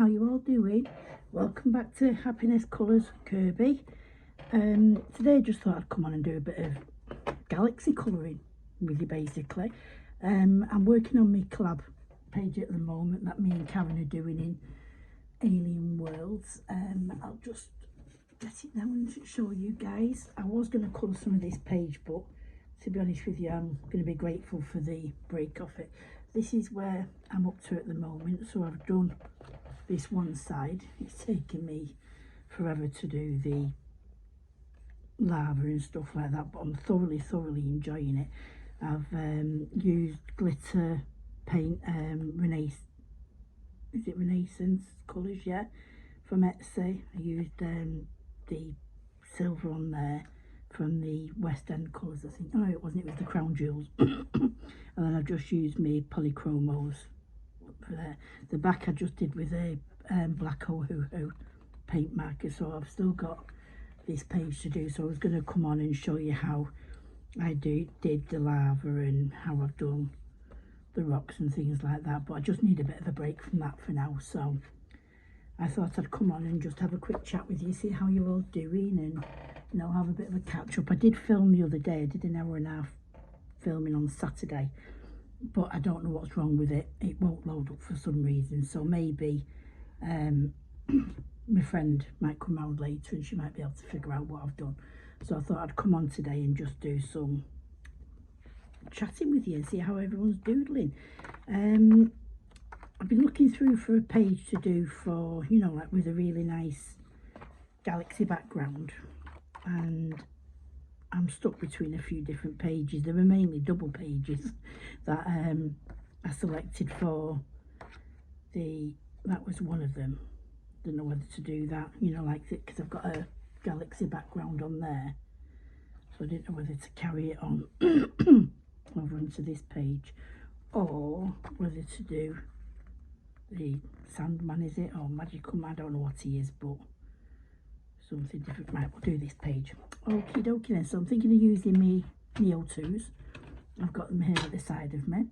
how you all doing? Welcome back to Happy-Ness Colours Kirby. Today I just thought I'd come on and do a bit of galaxy colouring, really basically. I'm working on my collab page at the moment that me and Karen are doing in Alien Worlds. I'll just get it now and show you guys. I was going to colour some of this page, but to be honest with you, I'm going to be grateful for the break off it. This is where I'm up to at the moment. So I've done this one side. It's taken me forever to do the lava and stuff like that, but I'm thoroughly enjoying it. I've used glitter paint, Renaissance colours, yeah, from Etsy. I used the silver on there from the West End colours, I think. Oh no, it wasn't, it was the Crown Jewels. And then I've just used my polychromos for there. The back I just did with a black Ohuhu paint marker, so I've still got this page to do. So I was going to come on and show you how I did the lava and how I've done the rocks and things like that, but I just need a bit of a break from that for now. So I thought I'd come on and just have a quick chat with you, see how you're all doing, and you know, have a bit of a catch up. I did film the other day. I did an hour and a half filming on Saturday, but I don't know what's wrong with it. It won't load up for some reason, so maybe my friend might come round later and she might be able to figure out what I've done. So I thought I'd come on today and just do some chatting with you and see how everyone's doodling. I've been looking through for a page to do for, you know, like with a really nice galaxy background, and I'm stuck between a few different pages. There were mainly double pages that I selected for that was one of them. Don't know whether to do that, you know, like it, because I've got a galaxy background on there, so I didn't know whether to carry it on over onto this page or whether to do the Sandman, is it, or Magical Man, I don't know what he is, but something different. Right, we'll do this page. Okie dokie then. So I'm thinking of using me Neo 2s. I've got them here at the side of me.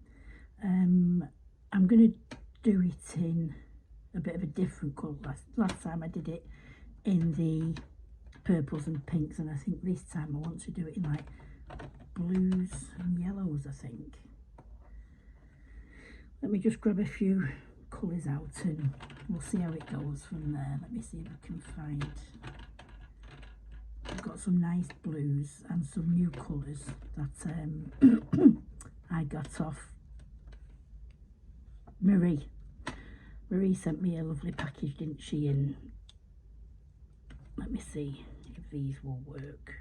I'm going to do it in a bit of a different colour. Last time I did it in the purples and pinks, and I think this time I want to do it in like blues and yellows, I think. Let me just grab a few colours out and we'll see how it goes from there. Let me see if I can find. I've got some nice blues and some new colours that I got off Marie. Marie sent me a lovely package, didn't she? And let me see if these will work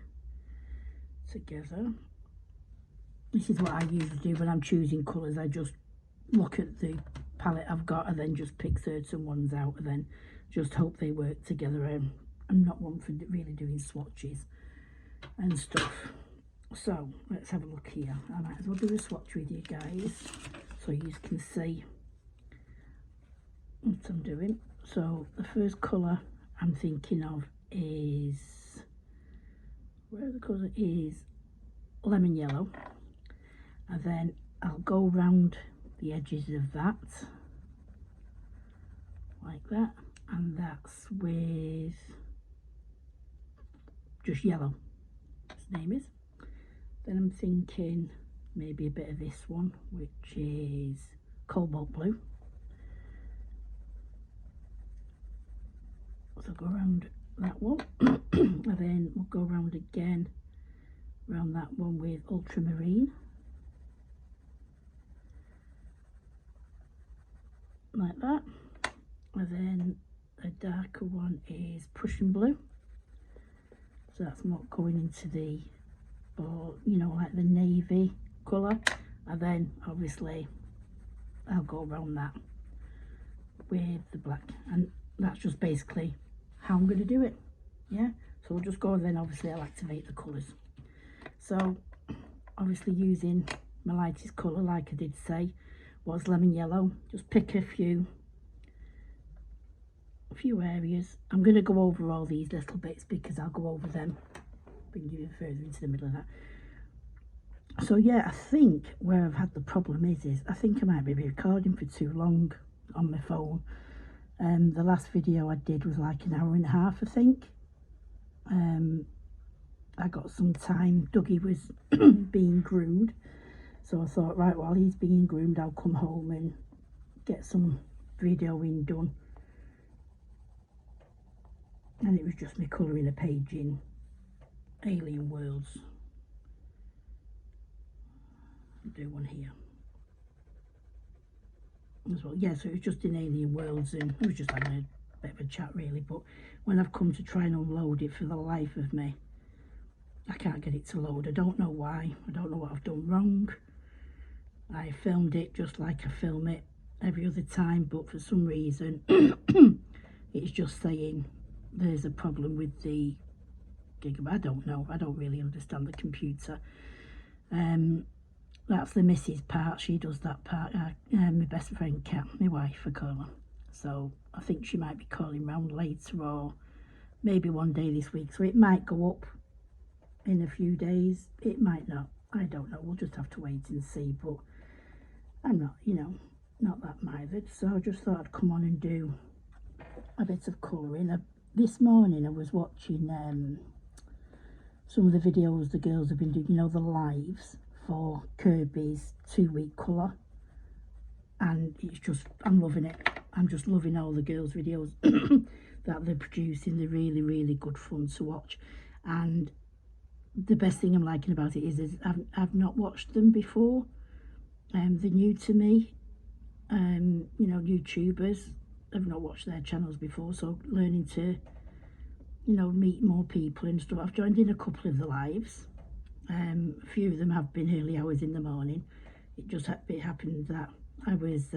together. This is what I usually do when I'm choosing colours. I just look at the palette I've got and then just pick certain ones out and then just hope they work together. I'm not one for really doing swatches and stuff. So let's have a look here. I might as well do a swatch with you guys so you can see what I'm doing. So the first colour I'm thinking of is, where the colour is lemon yellow, and then I'll go round the edges of that like that, and that's with just yellow, his name is. Then I'm thinking maybe a bit of this one, which is cobalt blue. So go around that one and then we'll go around again around that one with ultramarine like that, and then a darker one is Prussian blue, so that's not going into the, or you know, like the navy colour, and then obviously I'll go around that with the black, and that's just basically how I'm going to do it. Yeah, so we'll just go, and then obviously I'll activate the colours. So obviously using my lightest colour, like I did say, was lemon yellow. Just pick a few areas. I'm going to go over all these little bits because I'll go over them, bring you further into the middle of that. So yeah, I think where I've had the problem is I think I might be recording for too long on my phone, The last video I did was like an hour and a half, I think. I got some time. Dougie was being groomed, so I thought, right, while he's being groomed, I'll come home and get some videoing done. And it was just me colouring a page in Alien Worlds. I'll do one here as well. Yeah, so it was just in Alien Worlds, and I was just having a bit of a chat really, but when I've come to try and unload it, for the life of me, I can't get it to load. I don't know why. I don't know what I've done wrong. I filmed it just like I film it every other time, but for some reason it's just saying there's a problem with the gigabyte. I don't know. I don't really understand the computer. That's the missus part. She does that part. My best friend Kat, my wife, I call her. So I think she might be calling round later, or maybe one day this week. So it might go up in a few days. It might not. I don't know. We'll just have to wait and see. But I'm not, you know, not that mithered. So I just thought I'd come on and do a bit of colouring. This morning I was watching some of the videos the girls have been doing, you know, the lives for Kerby's 2-week colour, and it's just, I'm loving it. I'm just loving all the girls' videos that they're producing. They're really, really good fun to watch, and the best thing I'm liking about it is I've not watched them before. They're new to me. You know, YouTubers, I've not watched their channels before, so learning to, you know, meet more people and stuff. I've joined in a couple of the lives. A few of them have been early hours in the morning. It happened that I was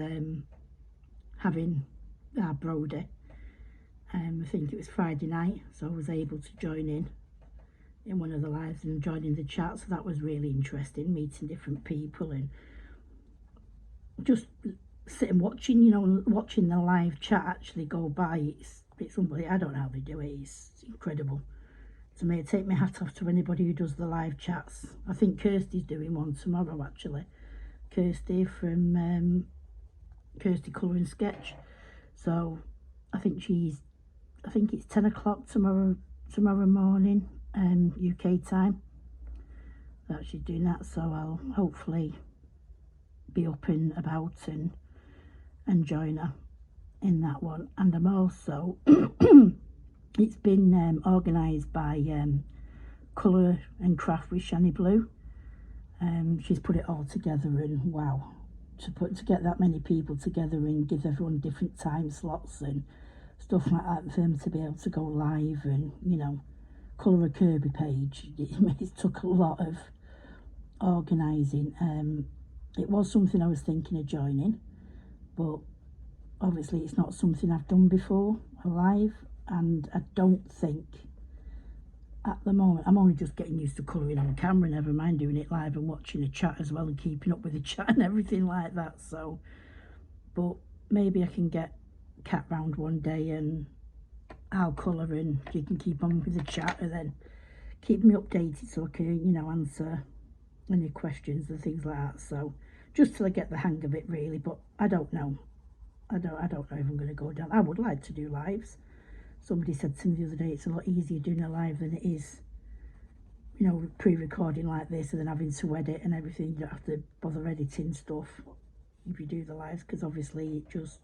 having our Brody. I think it was Friday night, so I was able to join in one of the lives and joining the chat. So that was really interesting, meeting different people and just sitting watching, you know, watching the live chat actually go by. It's unbelievable. I don't know how they do it. It's incredible. To me, I take my hat off to anybody who does the live chats. I think Kirsty's doing one tomorrow, actually. Kirsty from Kirsty Colour and Sketch. So I think it's 10 o'clock tomorrow morning, UK time, that she's doing that. So I'll hopefully be up and about and join her in that one. And I'm also it's been organised by Colour and Craft with Shani Blue. She's put it all together, and wow, to get that many people together and give everyone different time slots and stuff like that for them to be able to go live, and, you know, colour a Kerby page. It took a lot of organising. It was something I was thinking of joining, but obviously it's not something I've done before, live, and I don't think at the moment, I'm only just getting used to colouring on camera, never mind doing it live and watching the chat as well and keeping up with the chat and everything like that. So, but maybe I can get Kat round one day and I'll colour and you can keep on with the chat, and then keep me updated so I can, you know, answer any questions and things like that. So just till I get the hang of it really, but I don't know. I don't know if I'm going to go down. I would like to do lives. Somebody said to me the other day, it's a lot easier doing a live than it is, you know, pre-recording like this and then having to edit and everything. You don't have to bother editing stuff if you do the lives, because obviously it just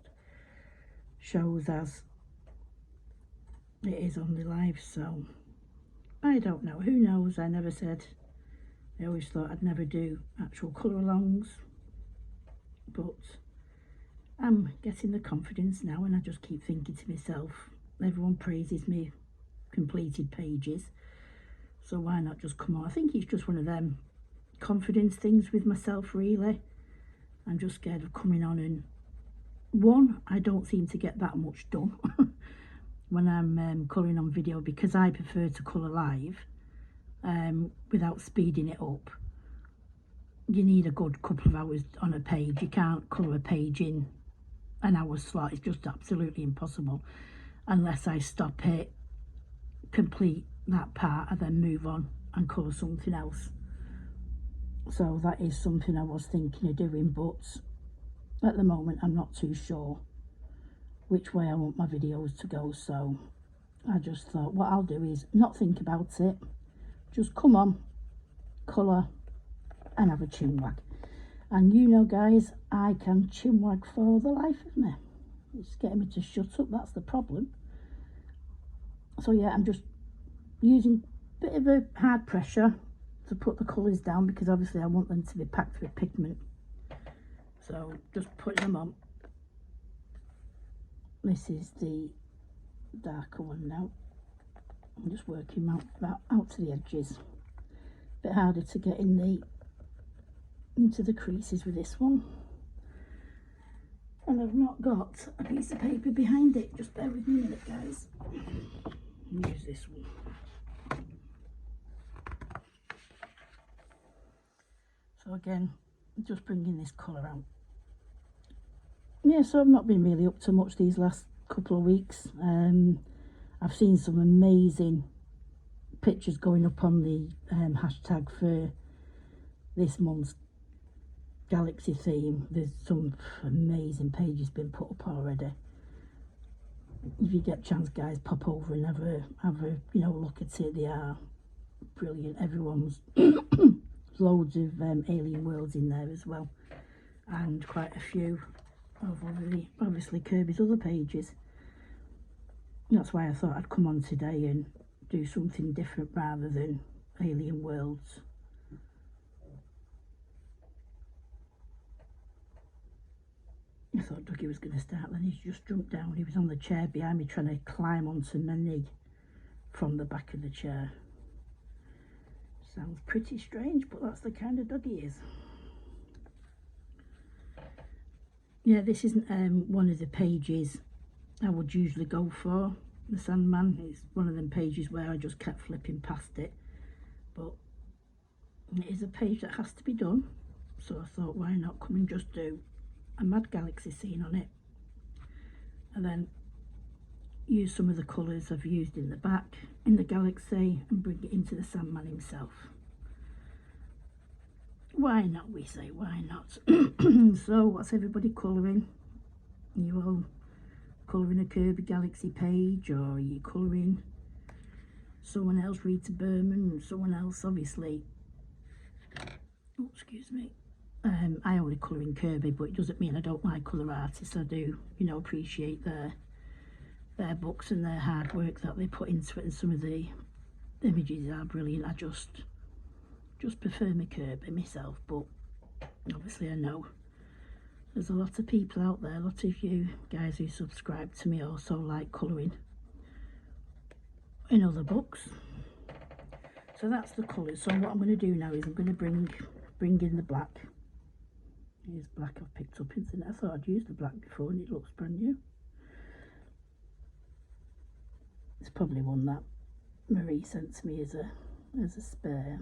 shows as it is on the live. So I don't know, who knows. I never said, I always thought I'd never do actual colour alongs, but I'm getting the confidence now, and I just keep thinking to myself, everyone praises me completed pages, so why not just come on? I think it's just one of them confidence things with myself really. I'm just scared of coming on, and one, I don't seem to get that much done when I'm colouring on video, because I prefer to colour live without speeding it up. You need a good couple of hours on a page. You can't colour a page in an hour's slot. It's just absolutely impossible unless I stop it, complete that part, and then move on and colour something else. So that is something I was thinking of doing, but at the moment I'm not too sure which way I want my videos to go. So I just thought what I'll do is not think about it, just come on, colour and have a chin wag. And you know guys, I can chin wag for the life of me. It's getting me to shut up, that's the problem. So yeah, I'm just using a bit of a hard pressure to put the colours down, because obviously I want them to be packed with pigment. So just putting them on. This is the darker one now. I'm just working out to the edges. Bit harder to get into the creases with this one. And I've not got a piece of paper behind it. Just bear with me a minute, guys. Use this one. So again, just bringing this colour out. Yeah, so I've not been really up to much these last couple of weeks. I've seen some amazing pictures going up on the hashtag for this month's Galaxy theme. There's some amazing pages been put up already. If you get a chance, guys, pop over and have a look at it. They are brilliant. Everyone's loads of alien worlds in there as well, and quite a few of obviously Kerby's other pages. That's why I thought I'd come on today and do something different rather than alien worlds. I thought Dougie was going to start, then he's just jumped down. He was on the chair behind me trying to climb onto my knee from the back of the chair. Sounds pretty strange, but that's the kind of dog he is. Yeah, this isn't one of the pages I would usually go for, the Sandman. It's one of them pages where I just kept flipping past it, but it is a page that has to be done, so I thought why not come and just do a Mad Galaxy scene on it, and then use some of the colours I've used in the back in the Galaxy and bring it into the Sandman himself. Why not, we say, why not? So what's everybody colouring? Are you all colouring a Kerby Galaxy page, or are you colouring someone else, Rita Berman, and someone else obviously? Oh, excuse me. I only colour in Kerby, but it doesn't mean I don't like colour artists. I do, appreciate their books and their hard work that they put into it, and some of the images are brilliant. I just prefer my Kerby myself, but obviously I know there's a lot of people out there, a lot of you guys who subscribe to me also like colouring in other books. So that's the colours. So what I'm going to do now is I'm going to bring in the black. Here's black I've picked up, isn't it? I thought I'd used the black before and it looks brand new. It's probably one that Marie sent to me as a spare.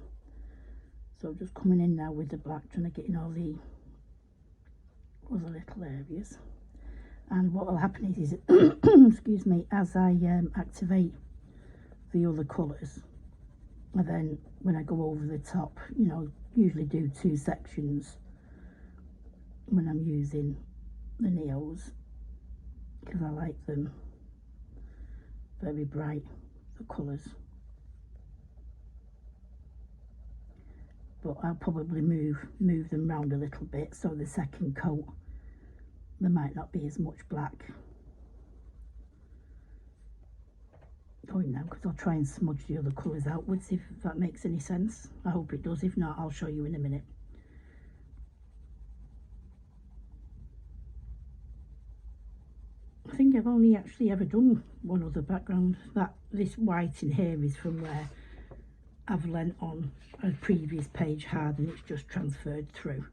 So just coming in now with the black, trying to get in all the other little areas. And what will happen is excuse me, as I activate the other colours, and then when I go over the top, usually do 2 sections when I'm using the Neos, because I like them very bright, the colours. But I'll probably move them round a little bit, so the second coat there might not be as much black going now, because I'll try and smudge the other colours outwards, if that makes any sense. I hope it does. If not, I'll show you in a minute. I think I've only actually ever done one other background. This white in here is from where I've lent on a previous page hard and it's just transferred through.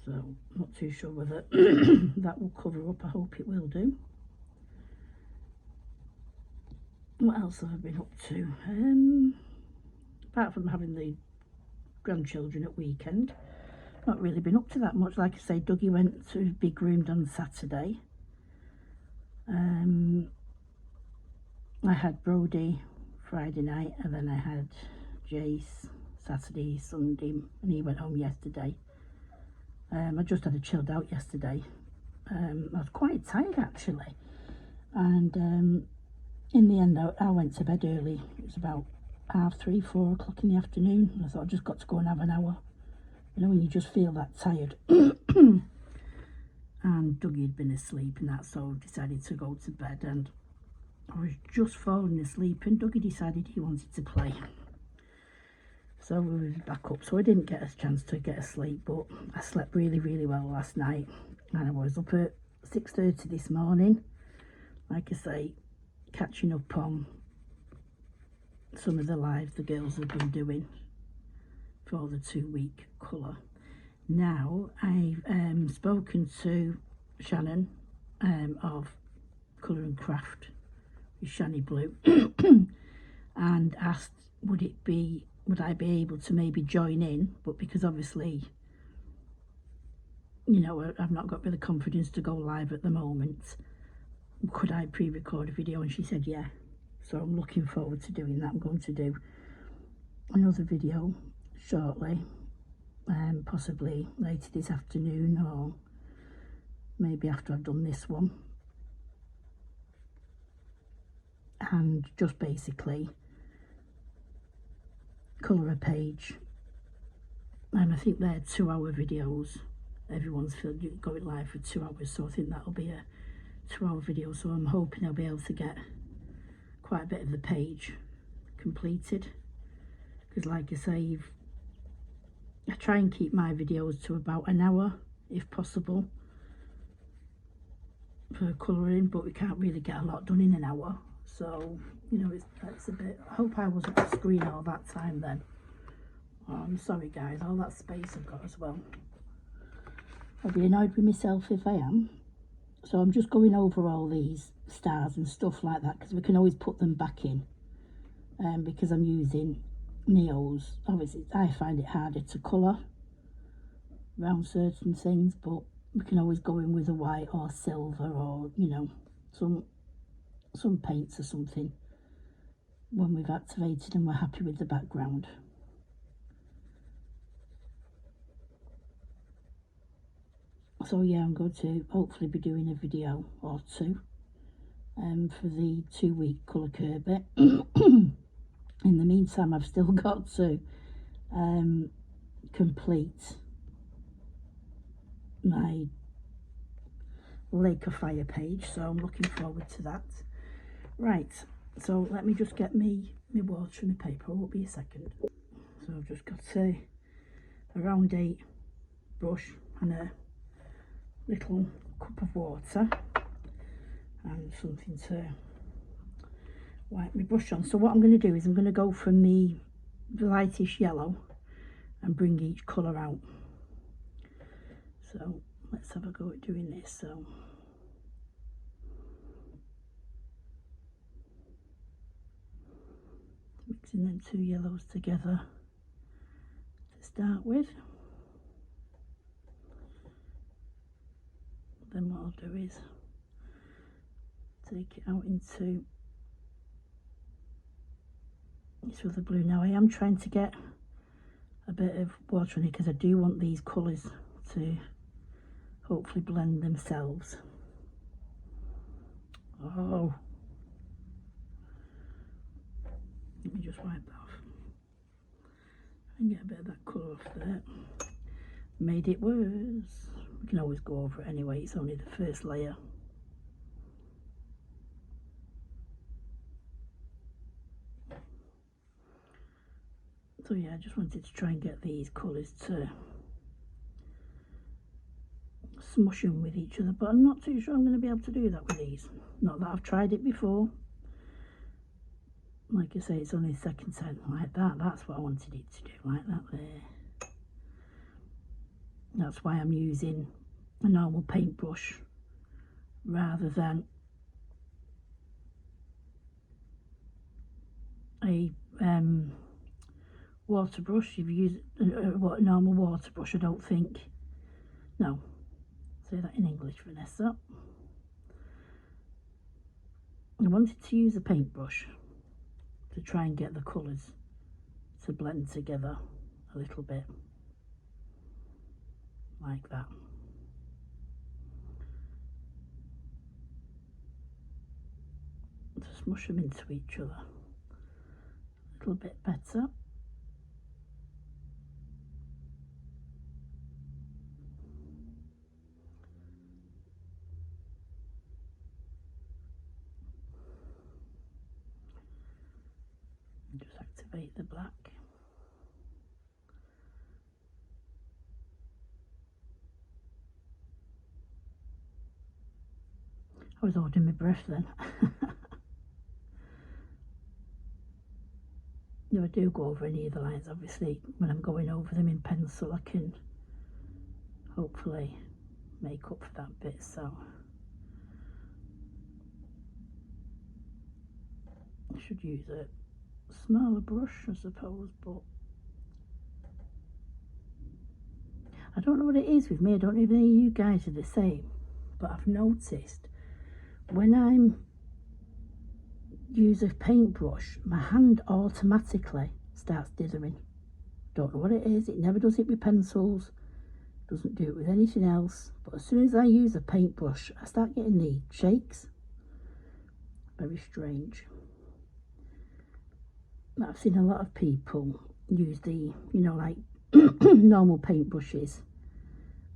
So not too sure whether that will cover up. I hope it will do. What else have I been up to? Apart from having the grandchildren at weekend, not really been up to that much. Like I say, Dougie went to be groomed on Saturday. I had Brody Friday night, and then I had Jace Saturday, Sunday, and he went home yesterday. I just had a chilled out yesterday, I was quite tired actually, and in the end I went to bed early. It was about 3:30, 4 o'clock in the afternoon. I thought I just got to go and have an hour, you know, when you just feel that tired. And Dougie had been asleep and that, so I decided to go to bed, and I was just falling asleep and Dougie decided he wanted to play. So we were back up, so I didn't get a chance to get asleep, but I slept really, really well last night, and I was up at 6:30 this morning, like I say, catching up on some of the lives the girls have been doing for the 2-week colour. Now I've spoken to Shannon of Colour and Craft with Shani Blue and asked would I be able to maybe join in, but because obviously, you know, I've not got really confidence to go live at the moment, could I pre-record a video? And she said yeah, so I'm looking forward to doing that. I'm going to do another video shortly, possibly later this afternoon or maybe after I've done this one, and just basically colour a page, and I think they're 2-hour videos. Everyone's going live for 2 hours, so I think that'll be a 2-hour video, so I'm hoping I'll be able to get quite a bit of the page completed, because like I say, I try and keep my videos to about an hour if possible for colouring, but we can't really get a lot done in an hour, so you know, it's a bit. I hope I wasn't off screen all that time then. Oh, I'm sorry guys, all that space I've got as well. I'll be annoyed with myself if I am. So I'm just going over all these stars and stuff like that, because we can always put them back in, because I'm using Neos. Obviously I find it harder to colour around certain things, but we can always go in with a white or silver, or you know, some paints or something when we've activated and we're happy with the background. So yeah, I'm going to hopefully be doing a video or two for the 2-week colour Kerby. In the meantime, I've still got to complete my Lake of Fire page, so I'm looking forward to that. Right, so let me just get me water and my paper. It won't be a second. So I've just got a round 8 brush and a little cup of water and something to wipe my brush on. So what I'm going to do is I'm going to go from the lightish yellow and bring each colour out. So let's have a go at doing this. So mixing them 2 yellows together to start with. Then what I'll do is take it out into this other blue. Now I am trying to get a bit of water in it because I do want these colours to hopefully blend themselves. Oh, let me just wipe that off and get a bit of that colour off there. Made it worse. We can always go over it anyway, it's only the first layer. So yeah, I just wanted to try and get these colours to smush them with each other, but I'm not too sure I'm going to be able to do that with these. Not that I've tried it before. Like I say, it's only the second time like that. That's what I wanted it to do, like that there. That's why I'm using a normal paintbrush rather than a water brush. If you use a normal water brush, I don't think, no, say that in English, Vanessa. I wanted to use a paintbrush to try and get the colours to blend together a little bit, like that. smush them into each other a little bit better. Just activate the black. I was holding my breath then. No, I do go over any of the lines, obviously. When I'm going over them in pencil, I can hopefully make up for that bit. So I should use a smaller brush, I suppose, but I don't know what it is with me. I don't know if any of you guys are the same, but I've noticed when I'm use a paintbrush, my hand automatically starts dithering. Don't know what it is. It never does it with pencils, doesn't do it with anything else, but as soon as I use a paintbrush, I start getting the shakes. Very strange. I've seen a lot of people use the, you know, like normal paintbrushes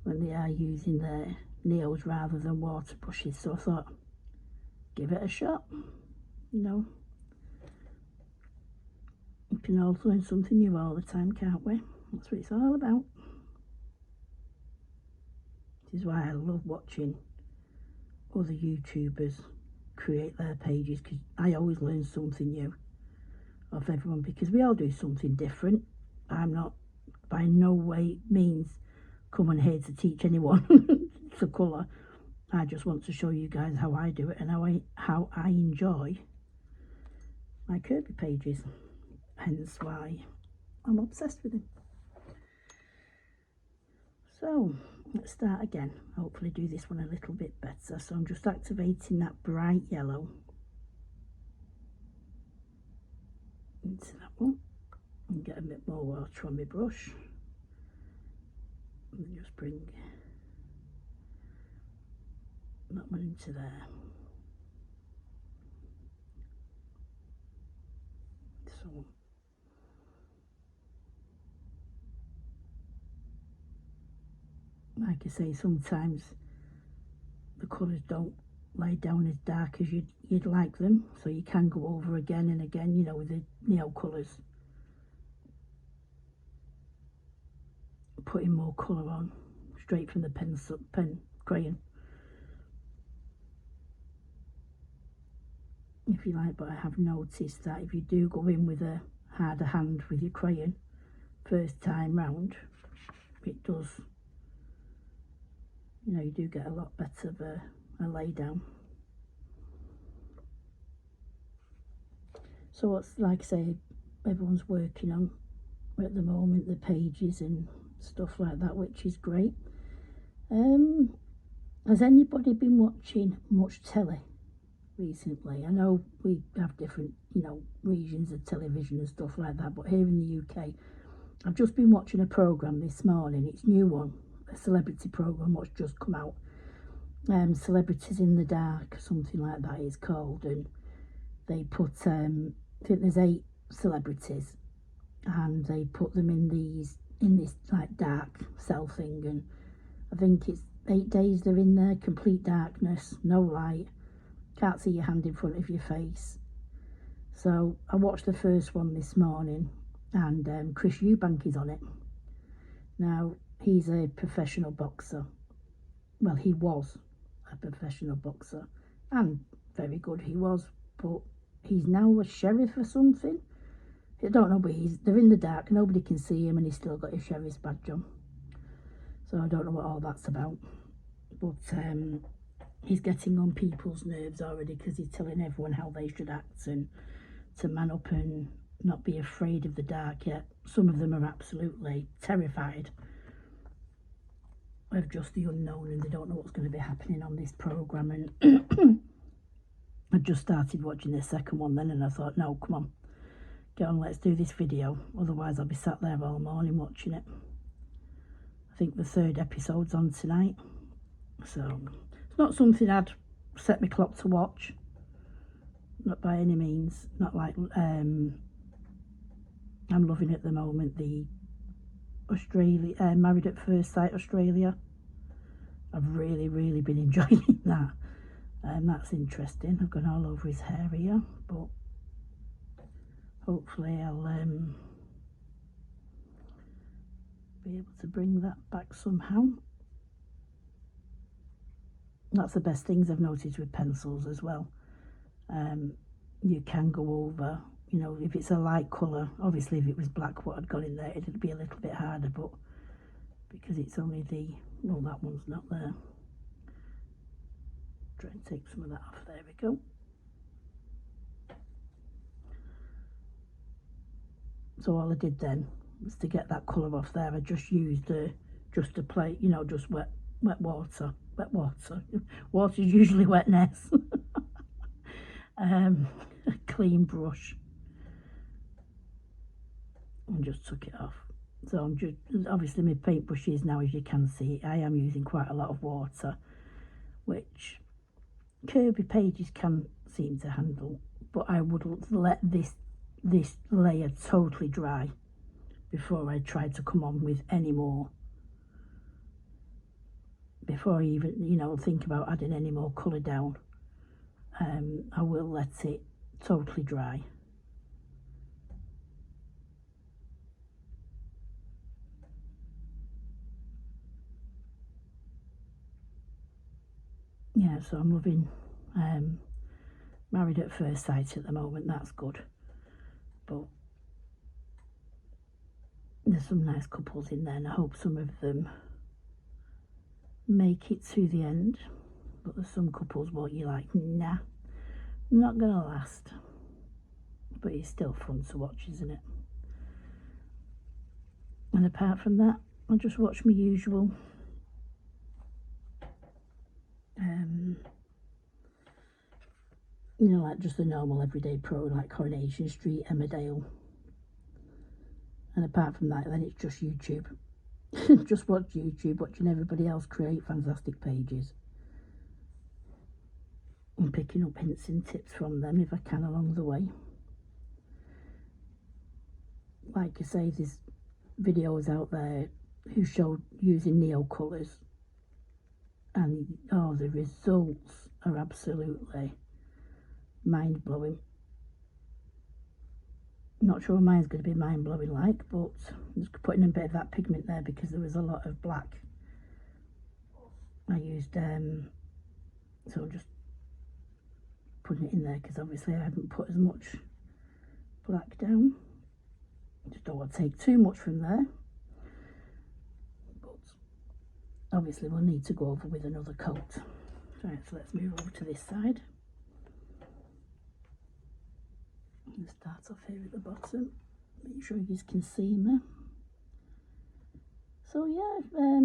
when they are using their nails rather than water brushes, so I thought, give it a shot. You know, we can all learn something new all the time, can't we? That's what it's all about. This is why I love watching other YouTubers create their pages, because I always learn something new of everyone, because we all do something different. I'm not by no way means coming here to teach anyone to colour. I just want to show you guys how I do it and how I enjoy my Kerby pages, hence why I'm obsessed with them. So let's start again. Hopefully do this one a little bit better. So I'm just activating that bright yellow into that one and get a bit more water on my brush and just bring that one into there. So like I say, sometimes the colours don't lay down as dark as you'd like them, so you can go over again and again, you know, with the nail colours, putting more colour on straight from the pen crayon, if you like. But I have noticed that if you do go in with a harder hand with your crayon first time round, it does, you know, you do get a lot better of a lay down. So what's, like I say, everyone's working on at the moment, the pages and stuff like that, which is great. Has anybody been watching much telly recently? I know we have different, you know, regions of television and stuff like that, but here in the UK, I've just been watching a programme this morning. It's a new one, a celebrity programme what's just come out. Celebrities in the Dark, something like that it's called, and they put, I think there's 8 celebrities, and they put them in this like dark cell thing, and I think it's 8 days they're in there, complete darkness, no light, can't see your hand in front of your face. So I watched the first one this morning, and Chris Eubank is on it. Now, he's a professional boxer. Well, he was a professional boxer, and very good he was, but he's now a sheriff or something. I don't know, but they're in the dark, nobody can see him, and he's still got his sheriff's badge on. So I don't know what all that's about, but he's getting on people's nerves already, because he's telling everyone how they should act and to man up and not be afraid of the dark. Yet some of them are absolutely terrified of just the unknown, and they don't know what's going to be happening on this programme. And I just started watching the second one then, and I thought, no, come on, get on, let's do this video, otherwise I'll be sat there all morning watching it. I think the 3rd episode's on tonight, so it's not something I'd set my clock to watch, not by any means, not like I'm loving at the moment the Australia, Married at First Sight Australia. I've really been enjoying that. That's interesting. I've gone all over his hair here, but hopefully I'll be able to bring that back somehow. That's the best things I've noticed with pencils as well. You can go over, you know, if it's a light colour, obviously if it was black what had gone in there it'd be a little bit harder, but because it's only the, well, that one's not there. Try and take some of that off. There we go. So all I did then was to get that colour off there, I just used just a plate, you know, just wet water. Water's usually wetness. A clean brush, and just took it off. So I'm just, obviously my paintbrushes now, as you can see, I am using quite a lot of water, which Kerby pages can seem to handle, but I would let this layer totally dry before I try to come on with any more, before I even, you know, think about adding any more colour down. I will let it totally dry. Yeah, so I'm loving Married at First Sight at the moment. That's good, but there's some nice couples in there, and I hope some of them make it to the end. But there's some couples what you're like, nah, not gonna last, but it's still fun to watch, isn't it? And apart from that, I just watch my usual you know, like just the normal everyday pro, like Coronation Street, Emmerdale. And apart from that, then it's just YouTube. Just watch YouTube, watching everybody else create fantastic pages and picking up hints and tips from them if I can along the way. Like I say, there's videos out there who showed using neo colours, and oh, the results are absolutely mind-blowing. Not sure mine's going to be mind-blowing like, but I'm just putting a bit of that pigment there because there was a lot of black. I used so I'm just putting it in there because obviously I haven't put as much black down. Just don't want to take too much from there, but obviously we'll need to go over with another coat. Right, so let's move over to this side. And start off here at the bottom. Make sure you can see me. So yeah, I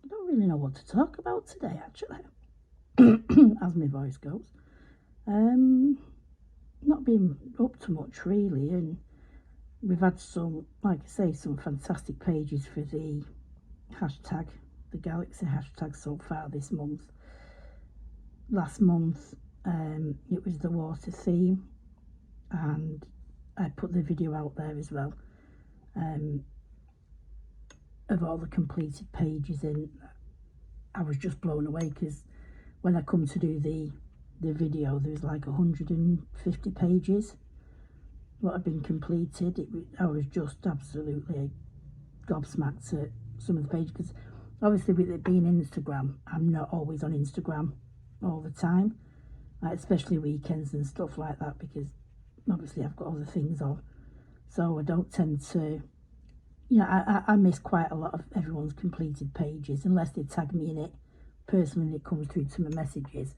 don't really know what to talk about today actually, as my voice goes. Not been up to much really, and we've had some, like I say, some fantastic pages for the hashtag, the Galaxy hashtag so far this month. Last month it was the water theme, and I put the video out there as well of all the completed pages, and I was just blown away because when I come to do the video, there's like 150 pages what had been completed. I was just absolutely gobsmacked at some of the pages, because obviously with it being Instagram, I'm not always on Instagram all the time, like especially weekends and stuff like that, because obviously I've got other things on, so I don't tend to, you know, I miss quite a lot of everyone's completed pages unless they tag me in it personally and it comes through to my messages.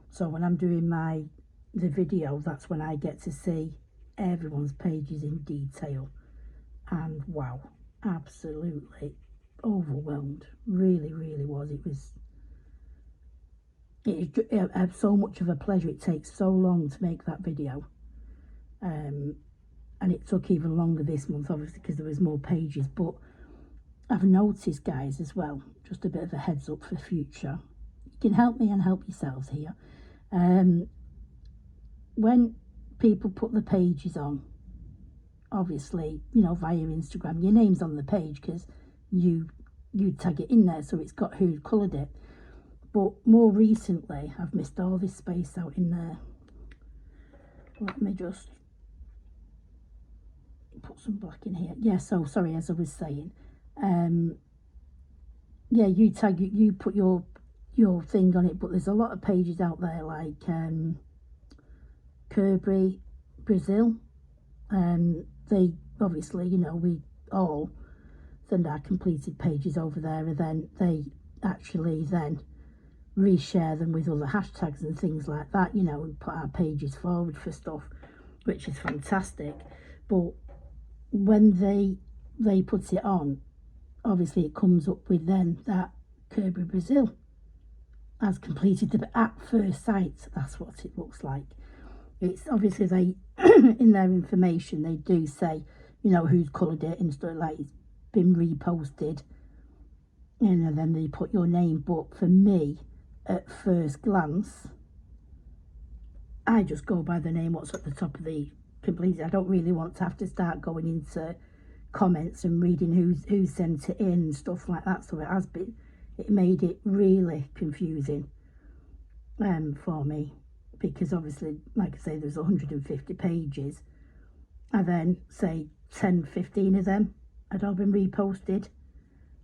So when I'm doing the video, that's when I get to see everyone's pages in detail, and wow, absolutely overwhelmed. Really was. It had so much of a pleasure. It takes so long to make that video, and it took even longer this month obviously because there was more pages. But I've noticed, guys, as well, just a bit of a heads up for future, you can help me and help yourselves here. when people put the pages on, obviously, you know, via Instagram, your name's on the page because you tag it in there, so it's got who coloured it. But more recently, I've missed all this space out in there. Let me just put some black in here. Yeah, so sorry, as I was saying, yeah, you tag, you put your thing on it, but there's a lot of pages out there like Kerby, Brazil. They obviously, you know, we all send our completed pages over there, and then they actually then reshare them with other hashtags and things like that, you know, and put our pages forward for stuff, which is fantastic. But when they put it on, obviously it comes up with then that Kerby Brazil has completed the, at first sight, that's what it looks like. It's obviously they in their information they do say, you know, who's coloured it and stuff, like it's been reposted, you know, then they put your name. But for me, at first glance, I just go by the name what's at the top of the completed. I don't really want to have to start going into comments and reading who sent it in and stuff like that. So it made it really confusing for me, because obviously, like I say, there's 150 pages, and then say 10-15 of them had all been reposted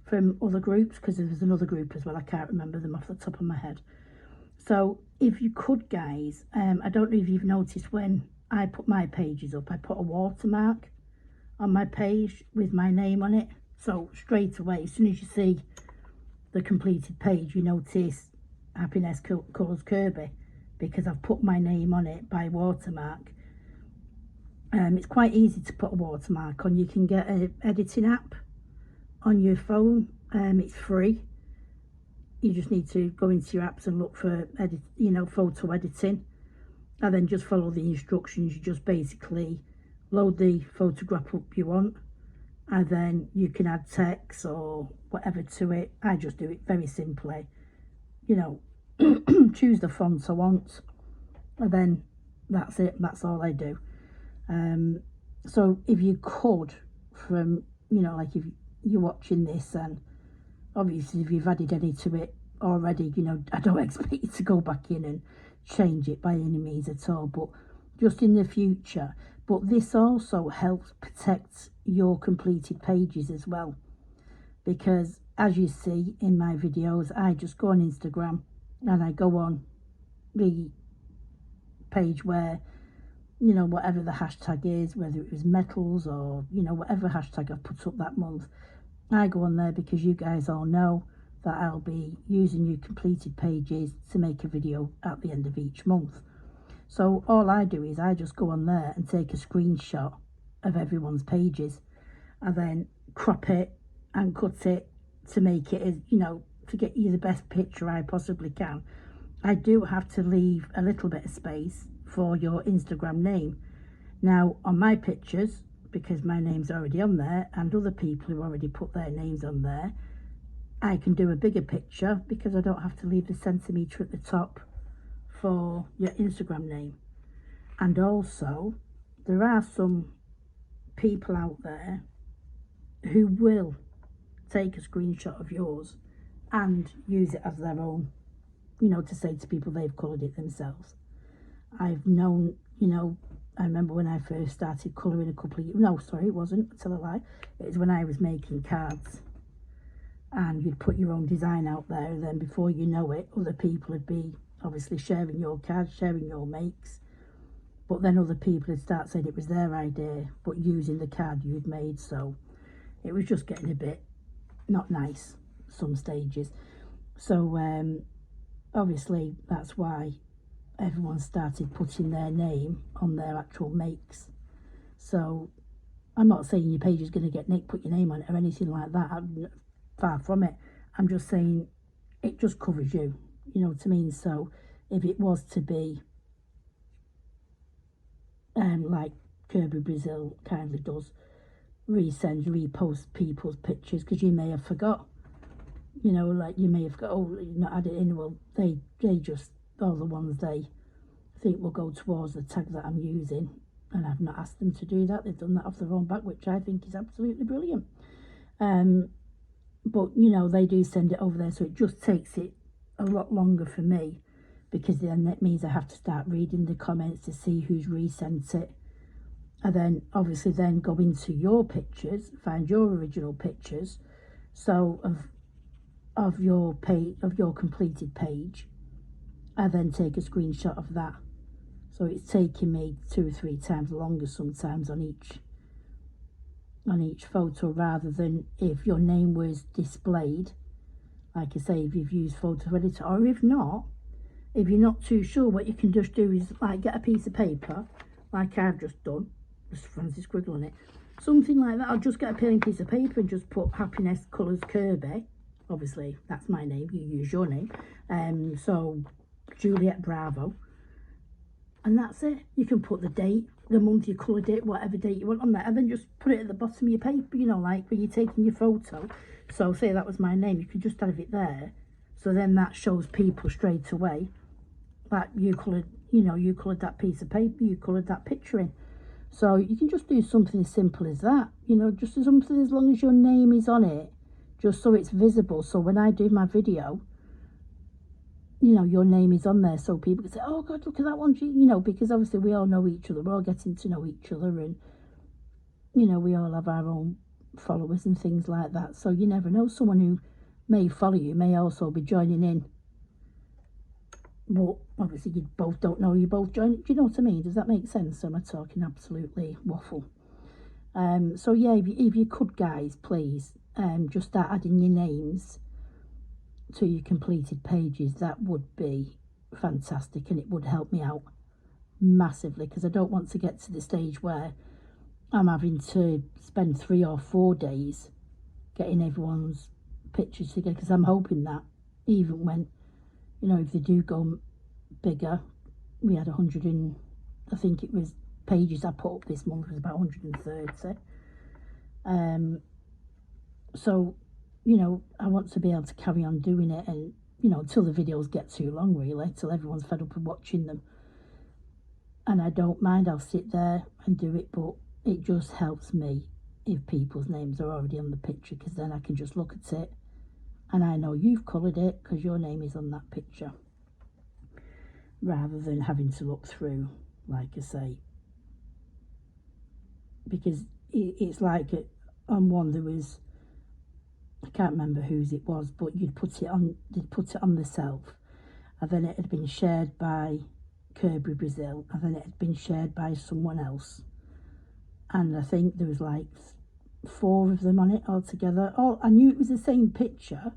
from other groups, because there was another group as well, I can't remember them off the top of my head. So if you could, guys, I don't know if you've noticed, when I put my pages up, I put a watermark on my page with my name on it. So straight away, as soon as you see the completed page, you notice Happy-Ness Colours Kerby, because I've put my name on it by watermark. It's quite easy to put a watermark on. You can get an editing app on your phone. It's free. You just need to go into your apps and look for photo editing, and then just follow the instructions. You just basically load the photograph up you want, and then you can add text or whatever to it. I just do it very simply, you know, choose the font I want, and then that's it. That's all I do. So if you could, from, you know, like if you're watching this, and obviously if you've added any to it already, you know, I don't expect you to go back in and change it by any means at all, but just in the future. But this also helps protect your completed pages as well, because as you see in my videos, I just go on Instagram and I go on the page where, you know, whatever the hashtag is, whether it was metals or, you know, whatever hashtag I've put up that month, I go on there because you guys all know that I'll be using your completed pages to make a video at the end of each month. So all I do is I just go on there and take a screenshot of everyone's pages, and then crop it and cut it to make it, as, you know, to get you the best picture I possibly can. I do have to leave a little bit of space for your Instagram name. Now on my pictures, because my name's already on there and other people who already put their names on there, I can do a bigger picture because I don't have to leave the centimetre at the top for your Instagram name. And also there are some people out there who will take a screenshot of yours and use it as their own, you know, to say to people they've coloured it themselves. I've known, you know, I remember when I first started colouring a couple of years, no, sorry, it wasn't, I tell a lie. It was when I was making cards, and you'd put your own design out there, and then before you know it, other people would be obviously sharing your cards, sharing your makes, but then other people would start saying it was their idea, but using the card you'd made. So it was just getting a bit not nice some stages. So obviously that's why everyone started putting their name on their actual makes. So I'm not saying your page is going to get nicked, put your name on it or anything like that. I'm far from it. I'm just saying it just covers you, you know what I mean? So if it was to be like Kerby Brazil kindly does, repost people's pictures because you may have forgot, you know, like you may have got, oh, you've not added in. Well, they just, all the ones they think will go towards the tag that I'm using, and I've not asked them to do that. They've done that off their own back, which I think is absolutely brilliant. But you know, they do send it over there, so it just takes it a lot longer for me, because then that means I have to start reading the comments to see who's resent it, and then obviously then go into your pictures, find your original pictures, so of your page, of your completed page, and then take a screenshot of that. So it's taking me 2 or 3 times longer sometimes on each photo, rather than if your name was displayed, like I say, if you've used photo editor, or if not, if you're not too sure, what you can just do is like get a piece of paper, like I've just done, just fancy squiggle on it, something like that. I'll just get a plain piece of paper and just put Happy-Ness Colours Kerby. Obviously that's my name, you use your name, so Juliet Bravo, and that's it. You can put the date, the month you coloured it, whatever date you want on there, and then just put it at the bottom of your paper, you know, like when you're taking your photo. So say that was my name, you could just have it there, so then that shows people straight away that you coloured, you know, you coloured that piece of paper, you coloured that picture in. So you can just do something as simple as that, you know, just something as long as your name is on it, just so it's visible. So when I do my video, you know, your name is on there, so people can say, oh God, look at that one, you know, because obviously we all know each other, we're all getting to know each other, and you know, we all have our own followers and things like that. So you never know, someone who may follow you may also be joining in, but obviously you both don't know you both join. Do you know what I mean? Does that make sense? Am I talking absolutely waffle? So yeah, if you could, guys, please just start adding your names to your completed pages, that would be fantastic, and it would help me out massively, because I don't want to get to the stage where I'm having to spend 3 or 4 days getting everyone's pictures together, because I'm hoping that even when, you know, if they do go bigger, we had 100 and I think it was pages I put up this month was about 130. So you know, I want to be able to carry on doing it, and you know, until the videos get too long, really, till everyone's fed up with watching them. And I don't mind, I'll sit there and do it, but it just helps me if people's names are already on the picture, because then I can just look at it and I know you've coloured it because your name is on that picture, rather than having to look through, like I say, because it's like on one there was, I can't remember whose it was, but they'd put it on the shelf, and then it had been shared by Kerby Brazil, and then it had been shared by someone else, and I think there was like 4 of them on it altogether. Oh, I knew it was the same picture,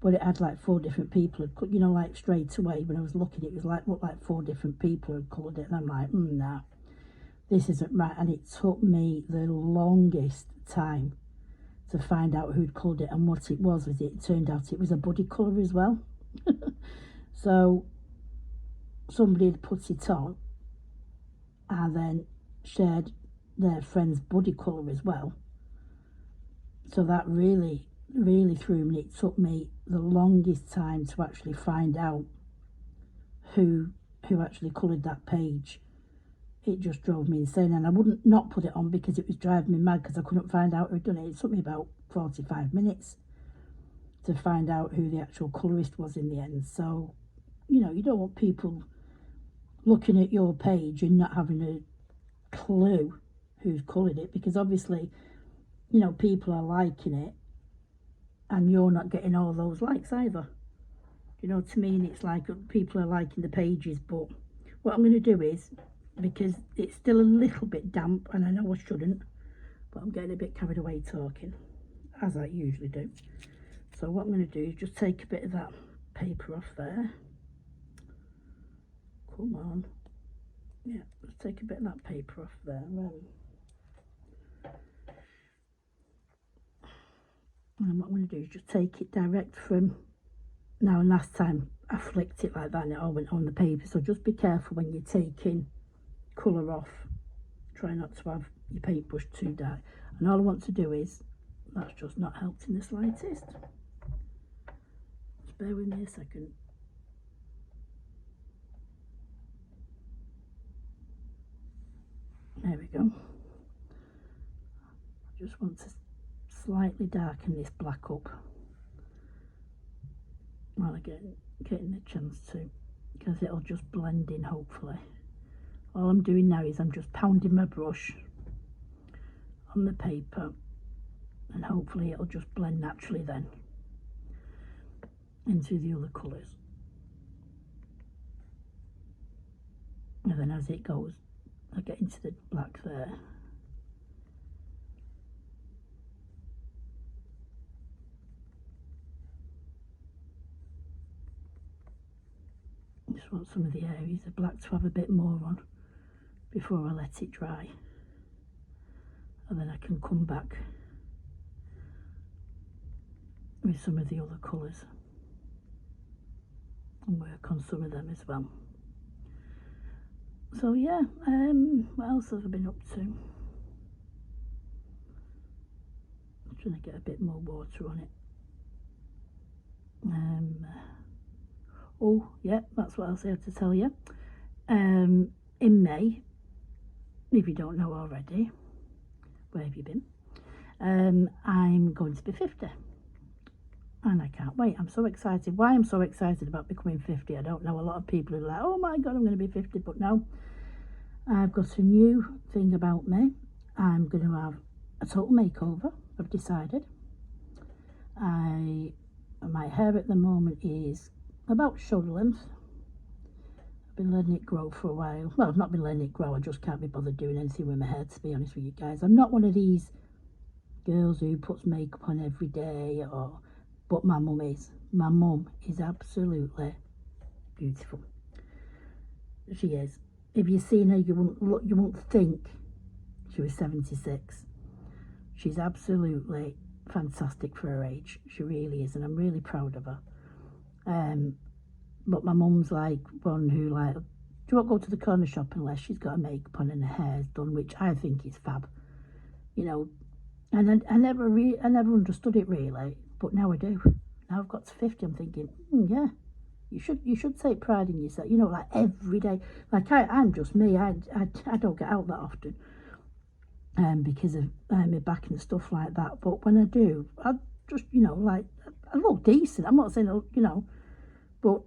but it had like 4 different people had, you know, like straight away when I was looking, it was like, looked like 4 different people had coloured it, and I'm like, nah, this isn't right. And it took me the longest time to find out who'd coloured it, and what it was it turned out it was a buddy colour as well. So somebody had put it on and then shared their friend's buddy colour as well, so that really threw me. It took me the longest time to actually find out who actually coloured that page. It just drove me insane, and I wouldn't not put it on because it was driving me mad, because I couldn't find out who'd done it. It took me about 45 minutes to find out who the actual colourist was in the end. So, you know, you don't want people looking at your page and not having a clue who's coloured it, because obviously, you know, people are liking it and you're not getting all those likes either. You know what I mean? It's like people are liking the pages, but what I'm going to do is, because it's still a little bit damp, and I know I shouldn't, but I'm getting a bit carried away talking, as I usually do. So what I'm going to do is just take a bit of that paper off there. Come on. Yeah, let's take a bit of that paper off there. And what I'm going to do is just take it direct from, now and last time I flicked it like that and it all went on the paper, so just be careful when you're taking colour off. Try not to have your paintbrush too dark. And all I want to do is, that's just not helped in the slightest. Just bear with me a second. There we go. I just want to slightly darken this black up while I getting the chance to, because it'll just blend in hopefully. All I'm doing now is I'm just pounding my brush on the paper, and hopefully it'll just blend naturally then into the other colours. And then as it goes, I get into the black there. Just want some of the areas of black to have a bit more on before I let it dry, and then I can come back with some of the other colours and work on some of them as well. So yeah, what else have I been up to? I'm trying to get a bit more water on it. Oh yeah, that's what else I had to tell you. In May, if you don't know already, where have you been? I'm going to be 50. And I can't wait. I'm so excited. Why I'm so excited about becoming 50, I don't know. A lot of people are like, oh my God, I'm going to be 50. But no, I've got a new thing about me. I'm going to have a total makeover, I've decided. My hair at the moment is about shoulder length. I've been letting it grow for a while. Well, I've not been letting it grow. I just can't be bothered doing anything with my hair, to be honest with you guys. I'm not one of these girls who puts makeup on every day, but my mum is. My mum is absolutely beautiful. She is. If you've seen her, you won't think she was 76. She's absolutely fantastic for her age. She really is, and I'm really proud of her. But my mum's like one who like, do you want to go to the corner shop unless she's got her makeup on and her hair's done, which I think is fab, you know. And I never understood it really, but now I do. Now I've got to 50, I'm thinking, yeah, you should take pride in yourself, you know, like every day. Like I'm just me. I don't get out that often, because of my back and stuff like that. But when I do, I just, you know, like I look decent. I'm not saying, you know, but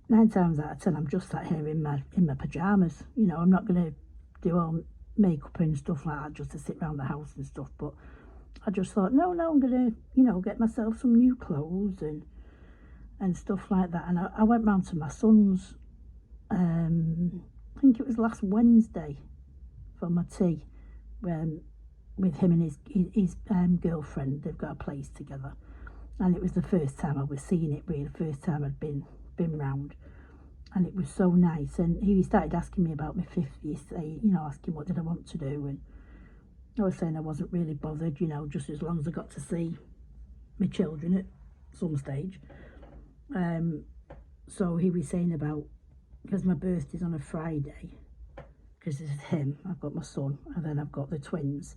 9 times out of 10, I'm just sat here in my pajamas. You know, I'm not going to do all makeup and stuff like that just to sit around the house and stuff. But I just thought, no, I'm going to, you know, get myself some new clothes and stuff like that. And I went round to my son's, I think it was last Wednesday, for my tea, with him and his girlfriend. They've got a place together. And it was the first time I was seeing it, really, the first time I'd been round. And it was so nice. And he started asking me about my 50th, you know, asking what did I want to do. And I was saying I wasn't really bothered, you know, just as long as I got to see my children at some stage. So he was saying about, because my birthday's on a Friday, because it's him, I've got my son, and then I've got the twins.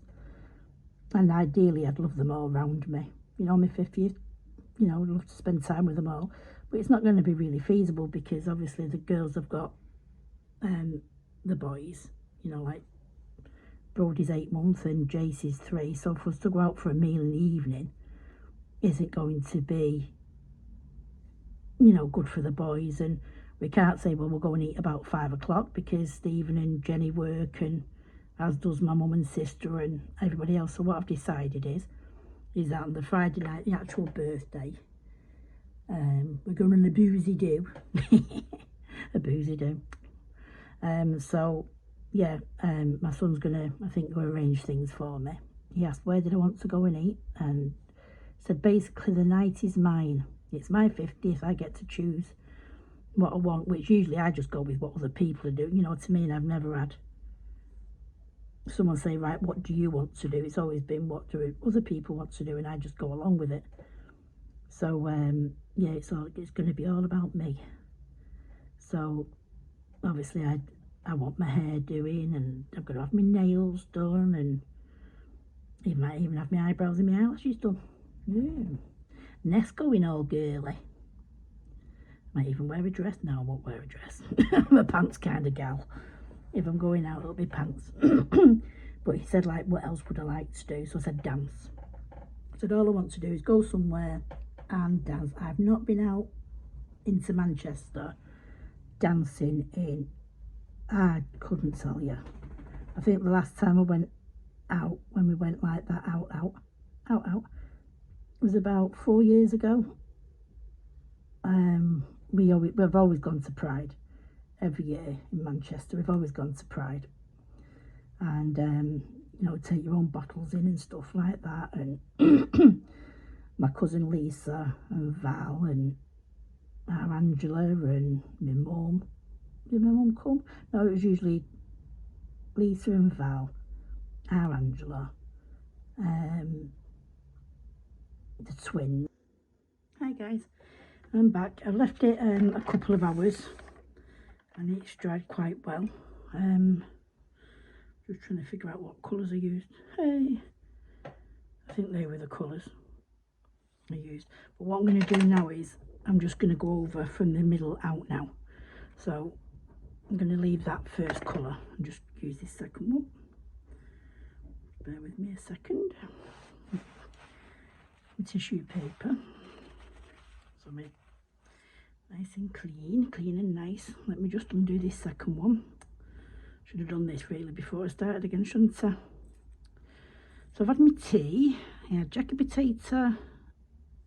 And ideally, I'd love them all around me. You know, my 50th, you know, I'd love to spend time with them all. But it's not going to be really feasible because obviously the girls have got the boys, you know, like Brody's 8 months and Jace is 3. So for us to go out for a meal in the evening isn't going to be, you know, good for the boys. And we can't say, well, we'll go and eat about 5 o'clock because Stephen and Jenny work, and as does my mum and sister and everybody else. So what I've decided is that on the Friday night, the actual birthday, we're going on a boozy do. A boozy do. So yeah, my son's gonna, I think, go arrange things for me. He asked where did I want to go and eat, and said basically the night is mine. It's my 50th. I get to choose what I want, which usually I just go with what other people are doing, you know what I mean. I've never had someone say, right, what do you want to do? It's always been, what do other people want to do, and I just go along with it. So yeah, it's going to be all about me. So obviously I want my hair doing, and I've got to have my nails done, and I might even have my eyebrows and my eyelashes done. Ness going all girly. Might even wear a dress. No, I won't wear a dress. I'm a pants kind of gal. If I'm going out, it'll be pants. But he said, like, what else would I like to do? So I said dance. I said all I want to do is go somewhere and dance. I've not been out into Manchester dancing in, I couldn't tell you. I think the last time I went out, when we went like that, out, was about 4 years ago. We've always gone to Pride every year in Manchester. We've always gone to Pride, and you know, take your own bottles in and stuff like that. And my cousin Lisa and Val and our Angela and my mum. Did my mum come? No, it was usually Lisa and Val, our Angela, the twins. Hi guys, I'm back. I've left it a couple of hours and it's dried quite well. Just trying to figure out what colours I used. Hey, I think they were the colours I used. But what I'm going to do now is I'm just going to go over from the middle out now. So I'm going to leave that first colour and just use this second one. Bear with me a second. Tissue paper. So make nice and clean and nice. Let me just undo this second one. Should have done this really before I started again, shouldn't I? So I've had my tea. I had jacket potato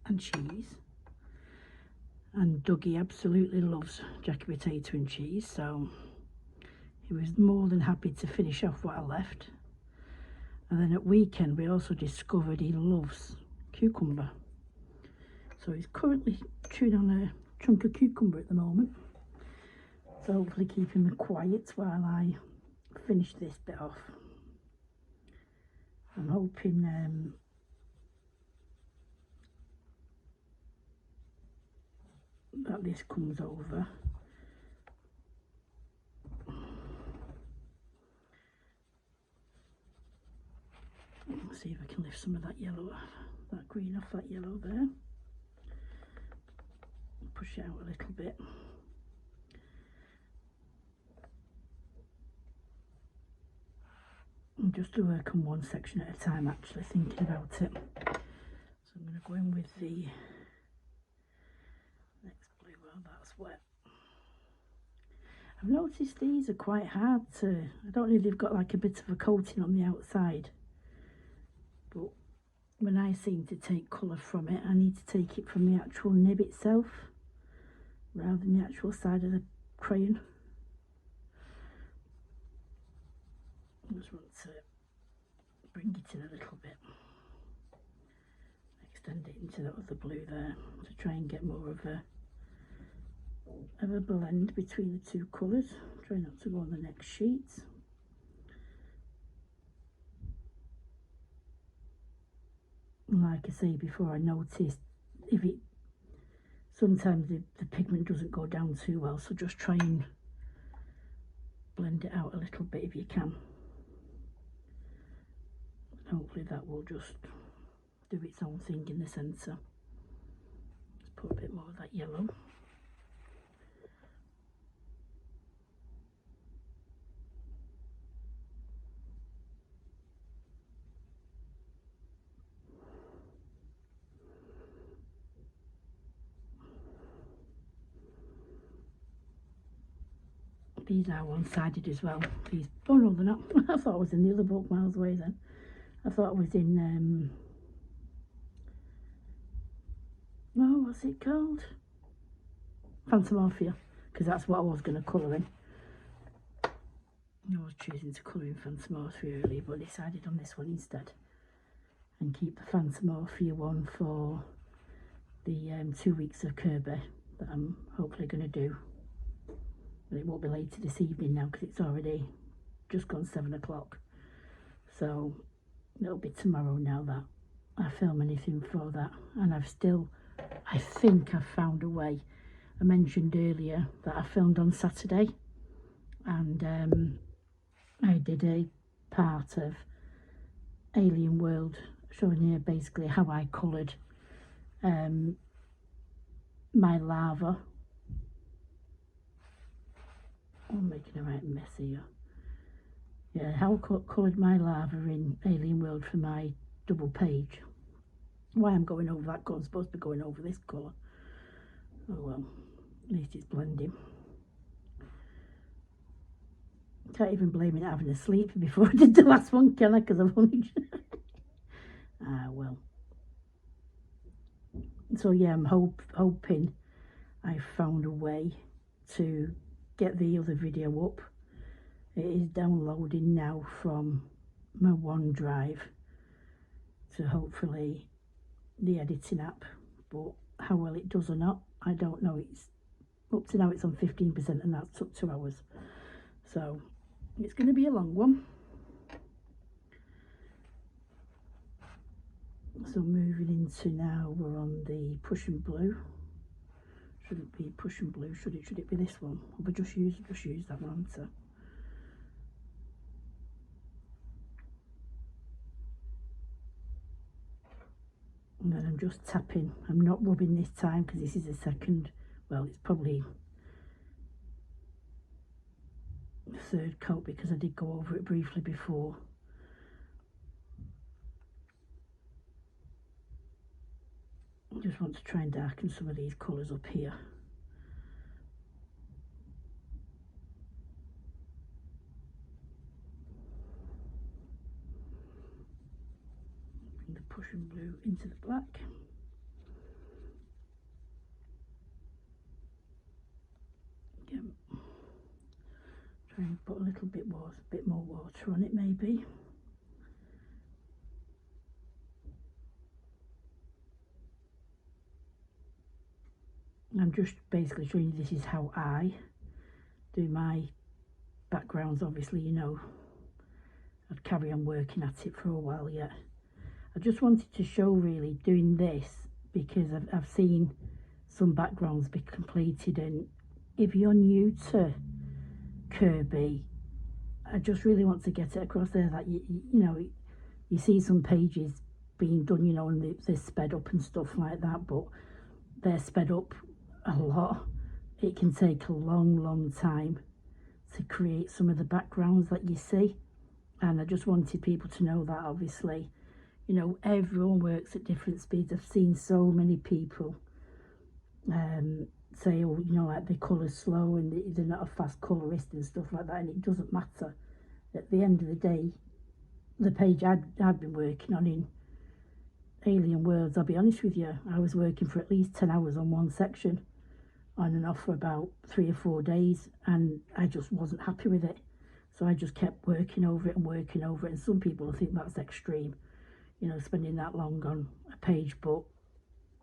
and cheese. And Dougie absolutely loves jacket potato and cheese, so he was more than happy to finish off what I left. And then at weekend we also discovered he loves cucumber. So he's currently chewing on a chunk of cucumber at the moment. So hopefully keep him quiet while I finish this bit off. I'm hoping that this comes over. Let's see if I can lift some of that yellow, that green off that yellow there. Push it out a little bit. And just to work on one section at a time, actually thinking about it. So I'm going to go in with the next blue. Well, that's wet. I've noticed these are quite hard to, I don't know if they've got like a bit of a coating on the outside, but when I seem to take colour from it, I need to take it from the actual nib itself rather than the actual side of the crayon. I just want to bring it in a little bit, extend it into that other blue there to try and get more of a blend between the two colours. Try not to go on the next sheet. And like I say before, I noticed if it sometimes the pigment doesn't go down too well, so just try and blend it out a little bit if you can. Hopefully that will just do its own thing in the centre. Just put a bit more of that yellow. These are one-sided as well. These, oh no, they're not. I thought I was in the other book miles away then. I thought I was in, oh, what's it called? Phantomorphia, because that's what I was going to colour in. I was choosing to colour in Phantomorphia earlier, but decided on this one instead. And keep the Phantomorphia one for the 2 weeks of Kerby that I'm hopefully going to do. But it won't be later this evening now because it's already just gone 7 o'clock. So it'll be tomorrow now that I film anything for that. And I think I've found a way. I mentioned earlier that I filmed on Saturday, and I did a part of Alien World showing you basically how I coloured my lava. I'm making a right mess here. Yeah, how I coloured my lava in Alien World for my double page. Why I'm going over that colour, I'm supposed to be going over this colour. Oh well, at least it's blending. Can't even blame it having a sleep before I did the last one, can I? Because I've only... ah, well. So yeah, I'm hoping I've found a way to get the other video up. It is downloading now from my OneDrive to hopefully the editing app, but how well it does or not, I don't know. It's up to now, it's on 15%, and that took 2 hours, so it's going to be a long one. So moving into now, we're on the Prussian blue. Should it be Prussian blue? Should it be this one? Or we just use that one. So and then I'm just tapping. I'm not rubbing this time because this is a second, well, it's probably the third coat because I did go over it briefly before. I just want to try and darken some of these colours up here. Bring the Prussian blue into the black. Again, try and put a little bit more water on it maybe. I'm just basically showing you this is how I do my backgrounds. Obviously, you know, I'd carry on working at it for a while yet. I just wanted to show really doing this because I've seen some backgrounds be completed, and if you're new to Kerby, I just really want to get it across there that you know, you see some pages being done, you know, and they're sped up and stuff like that, but they're sped up a lot. It can take a long time to create some of the backgrounds that you see, and I just wanted people to know that obviously, you know, everyone works at different speeds. I've seen so many people say, oh, you know, like the colour's slow and they're not a fast colourist and stuff like that, and it doesn't matter. At the end of the day, the page I've been working on in Alien Worlds, I'll be honest with you, I was working for at least 10 hours on one section on and off for about 3 or 4 days, and I just wasn't happy with it, so I just kept working over it, and some people think that's extreme, you know, spending that long on a page, but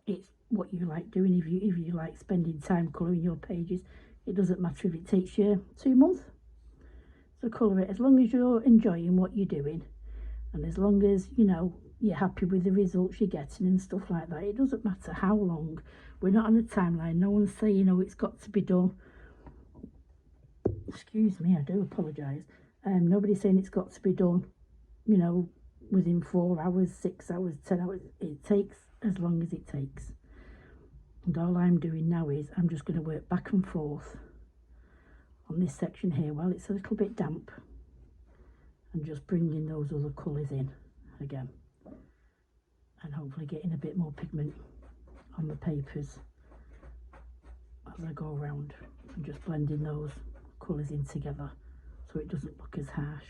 it's what you like doing. If you like spending time colouring your pages, it doesn't matter if it takes you 2 months to colour it, as long as you're enjoying what you're doing, and as long as, you know, you're happy with the results you're getting and stuff like that. It doesn't matter how long. We're not on a timeline. No one's saying, you know, it's got to be done. Excuse me, I do apologise. Nobody's saying it's got to be done, you know, within 4 hours, 6 hours, 10 hours. It takes as long as it takes. And all I'm doing now is I'm just going to work back and forth on this section here while it's a little bit damp, and just bringing those other colours in again, and hopefully getting a bit more pigment on the papers as I go around, and just blending those colours in together so it doesn't look as harsh.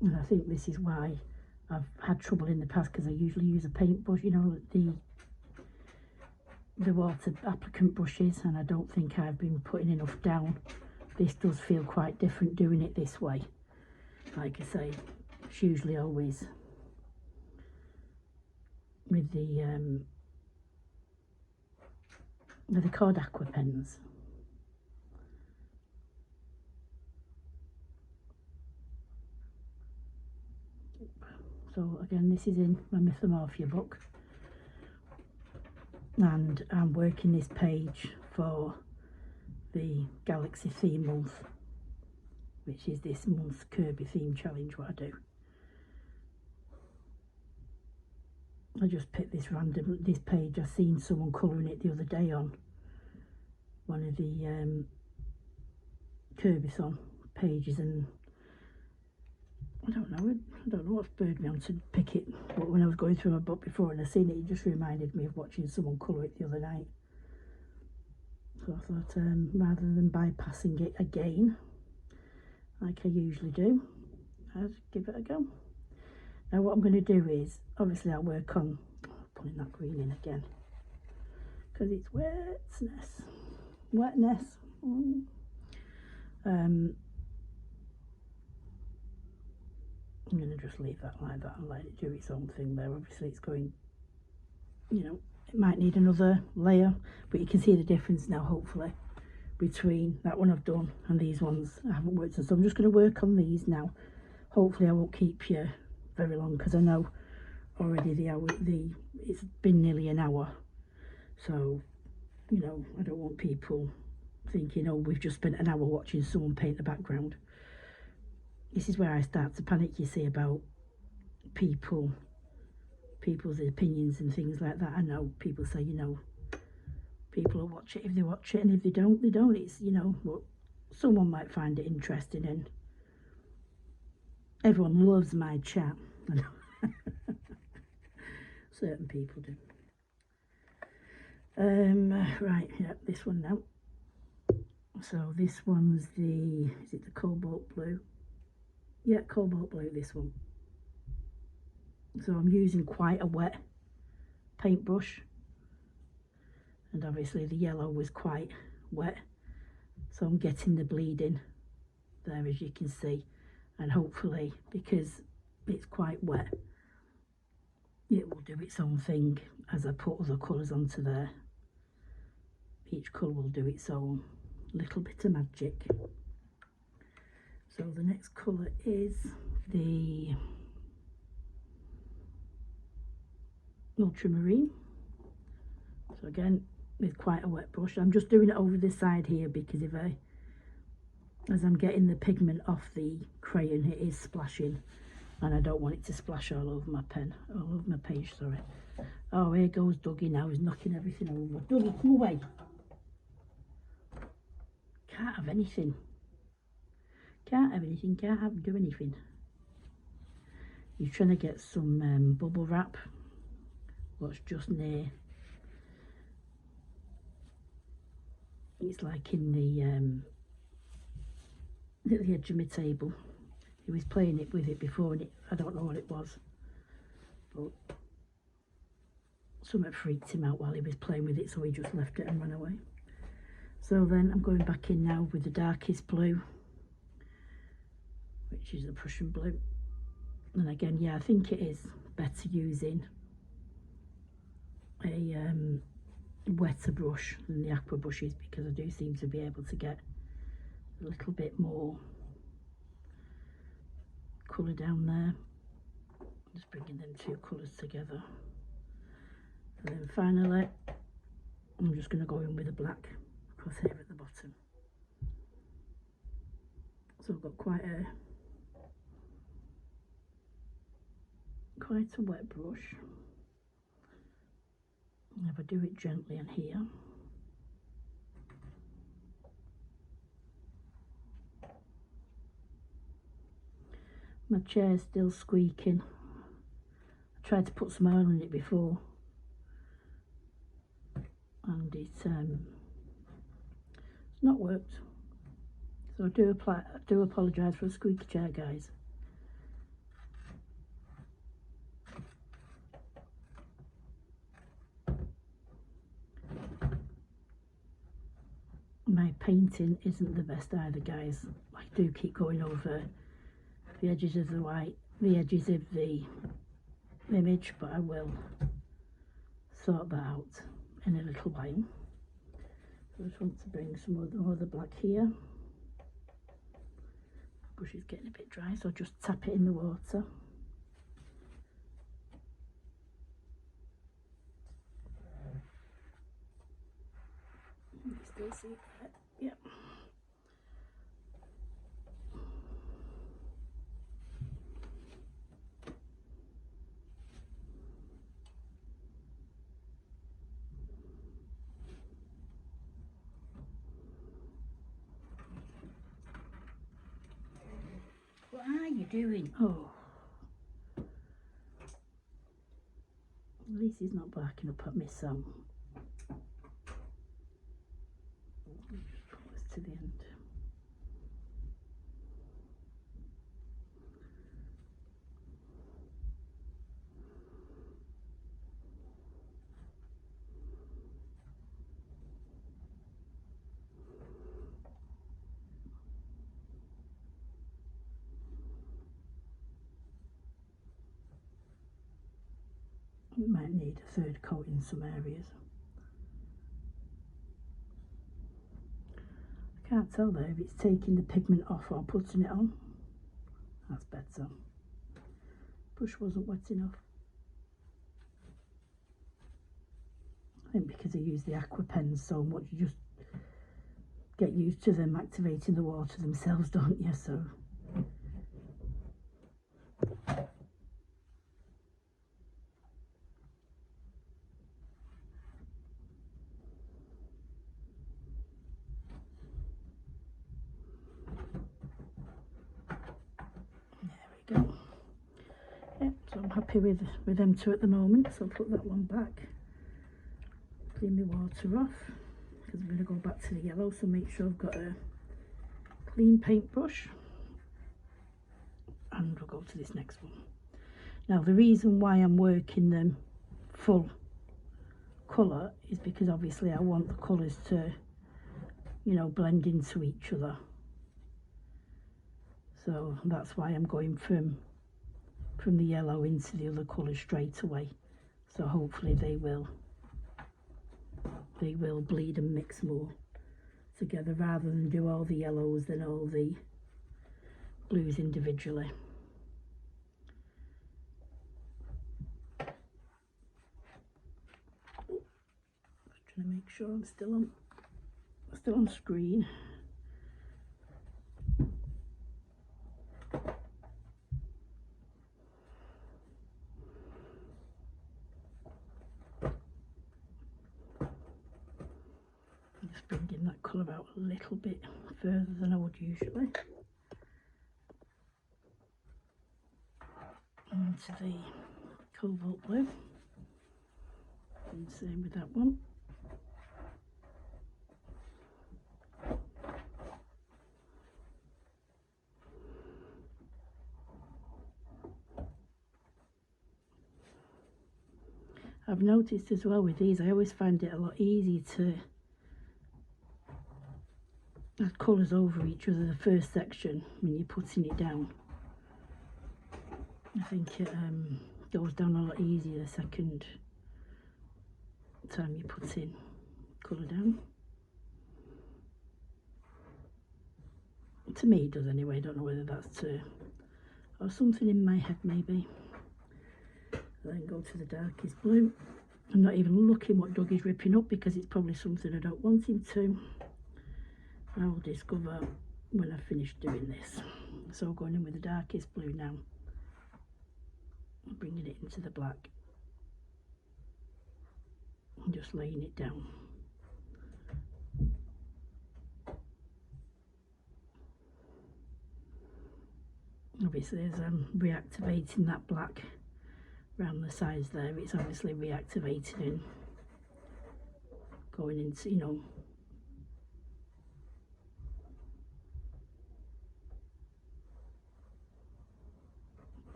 And I think this is why I've had trouble in the past, because I usually use a paintbrush, you know, the water applicant brushes, and I don't think I've been putting enough down. This does feel quite different doing it this way. Like I say, it's usually always with the card aqua pens. So again, this is in my Mythomorphia book, and I'm working this page for the Galaxy theme month, which is this month's Kerby theme challenge. What I do, I just picked this page. I seen someone colouring it the other day on one of the Kerby on pages, and I don't know what spurred me on to pick it, but when I was going through my book before and I seen it, it just reminded me of watching someone colour it the other night. So I thought, rather than bypassing it again, like I usually do, I'd give it a go. Now what I'm going to do is, obviously I'll work on putting that green in again, because it's wetness. I'm going to just leave that like that and let it do its own thing there. Obviously it's going, you know, it might need another layer, but you can see the difference now, hopefully, between that one I've done and these ones I haven't worked on. So I'm just going to work on these now. Hopefully I won't keep you very long, because I know already it's been nearly an hour. So, you know, I don't want people thinking, oh, we've just spent an hour watching someone paint the background. This is where I start to panic, you see, about people's opinions and things like that. I know people say, you know, people will watch it if they watch it, and if they don't, they don't. It's, you know, but someone might find it interesting, and everyone loves my chat. I know. Certain people do. Right, yeah, this one now. So this one's is it the cobalt blue? Yeah, cobalt blue, this one. So I'm using quite a wet paintbrush, and obviously the yellow was quite wet, so I'm getting the bleeding there, as you can see, and hopefully, because it's quite wet, it will do its own thing as I put other colours onto there. Each colour will do its own little bit of magic. So the next colour is the ultramarine. So again, with quite a wet brush. I'm just doing it over the side here, because as I'm getting the pigment off the crayon, it is splashing, and I don't want it to splash all over my pen, all over my page, sorry. Oh, here goes Dougie now, he's knocking everything over. Dougie, come away. Can't have anything. Can't have anything, do anything. He's trying to get some bubble wrap, what's just near. It's like in at the edge of my table. He was playing it with it before, and I don't know what it was, but something freaked him out while he was playing with it, so he just left it and ran away. So then I'm going back in now with the darkest blue, which is the Prussian blue. And again, yeah, I think it is better using a wetter brush than the aqua brushes, because I do seem to be able to get a little bit more colour down there. Just bringing them two colours together. And then finally, I'm just going to go in with a black across here at the bottom. So I've got quite a wet brush. And if I do it gently in here, my chair's still squeaking. I tried to put some oil in it before, and it's not worked. So I do apologise for a squeaky chair, guys. My painting isn't the best either, guys. I do keep going over the edges of the edges of the image, but I will sort that out in a little while. So I just want to bring some other black here. The brush is getting a bit dry, so I'll just tap it in the water. You still see that? Yep. What are you doing? Oh. At least he's not barking up at me, so just pull this to the end. It might need a third coat in some areas. I can't tell though if it's taking the pigment off or putting it on. That's better. Brush wasn't wet enough. I think because I use the aqua pens so much, you just get used to them activating the water themselves, don't you? So there we go. Yeah, so I'm happy with them two at the moment, so I'll put that one back. Clean my water off because I'm going to go back to the yellow, so make sure I've got a clean paintbrush, and we'll go to this next one. Now the reason why I'm working them full colour is because obviously I want the colours to, you know, blend into each other, so that's why I'm going from the yellow into the other colours straight away, so hopefully they will bleed and mix more together rather than do all the yellows and all the blues individually. Just trying to make sure I'm still on screen. Just bringing that colour out a little bit further than I would usually. Onto the cobalt blue, and same with that one. I've noticed as well with these, I always find it a lot easier to add colours over each other the first section when you're putting it down. I think it goes down a lot easier the second time you put in colour down. To me it does anyway, I don't know whether that's or something in my head maybe. Then go to the darkest blue. I'm not even looking what Doug is ripping up because it's probably something I don't want him to. I will discover when I finish doing this. So going in with the darkest blue now, bringing it into the black and just laying it down. Obviously as I'm reactivating that black around the sides there, it's obviously reactivated and going into, you know,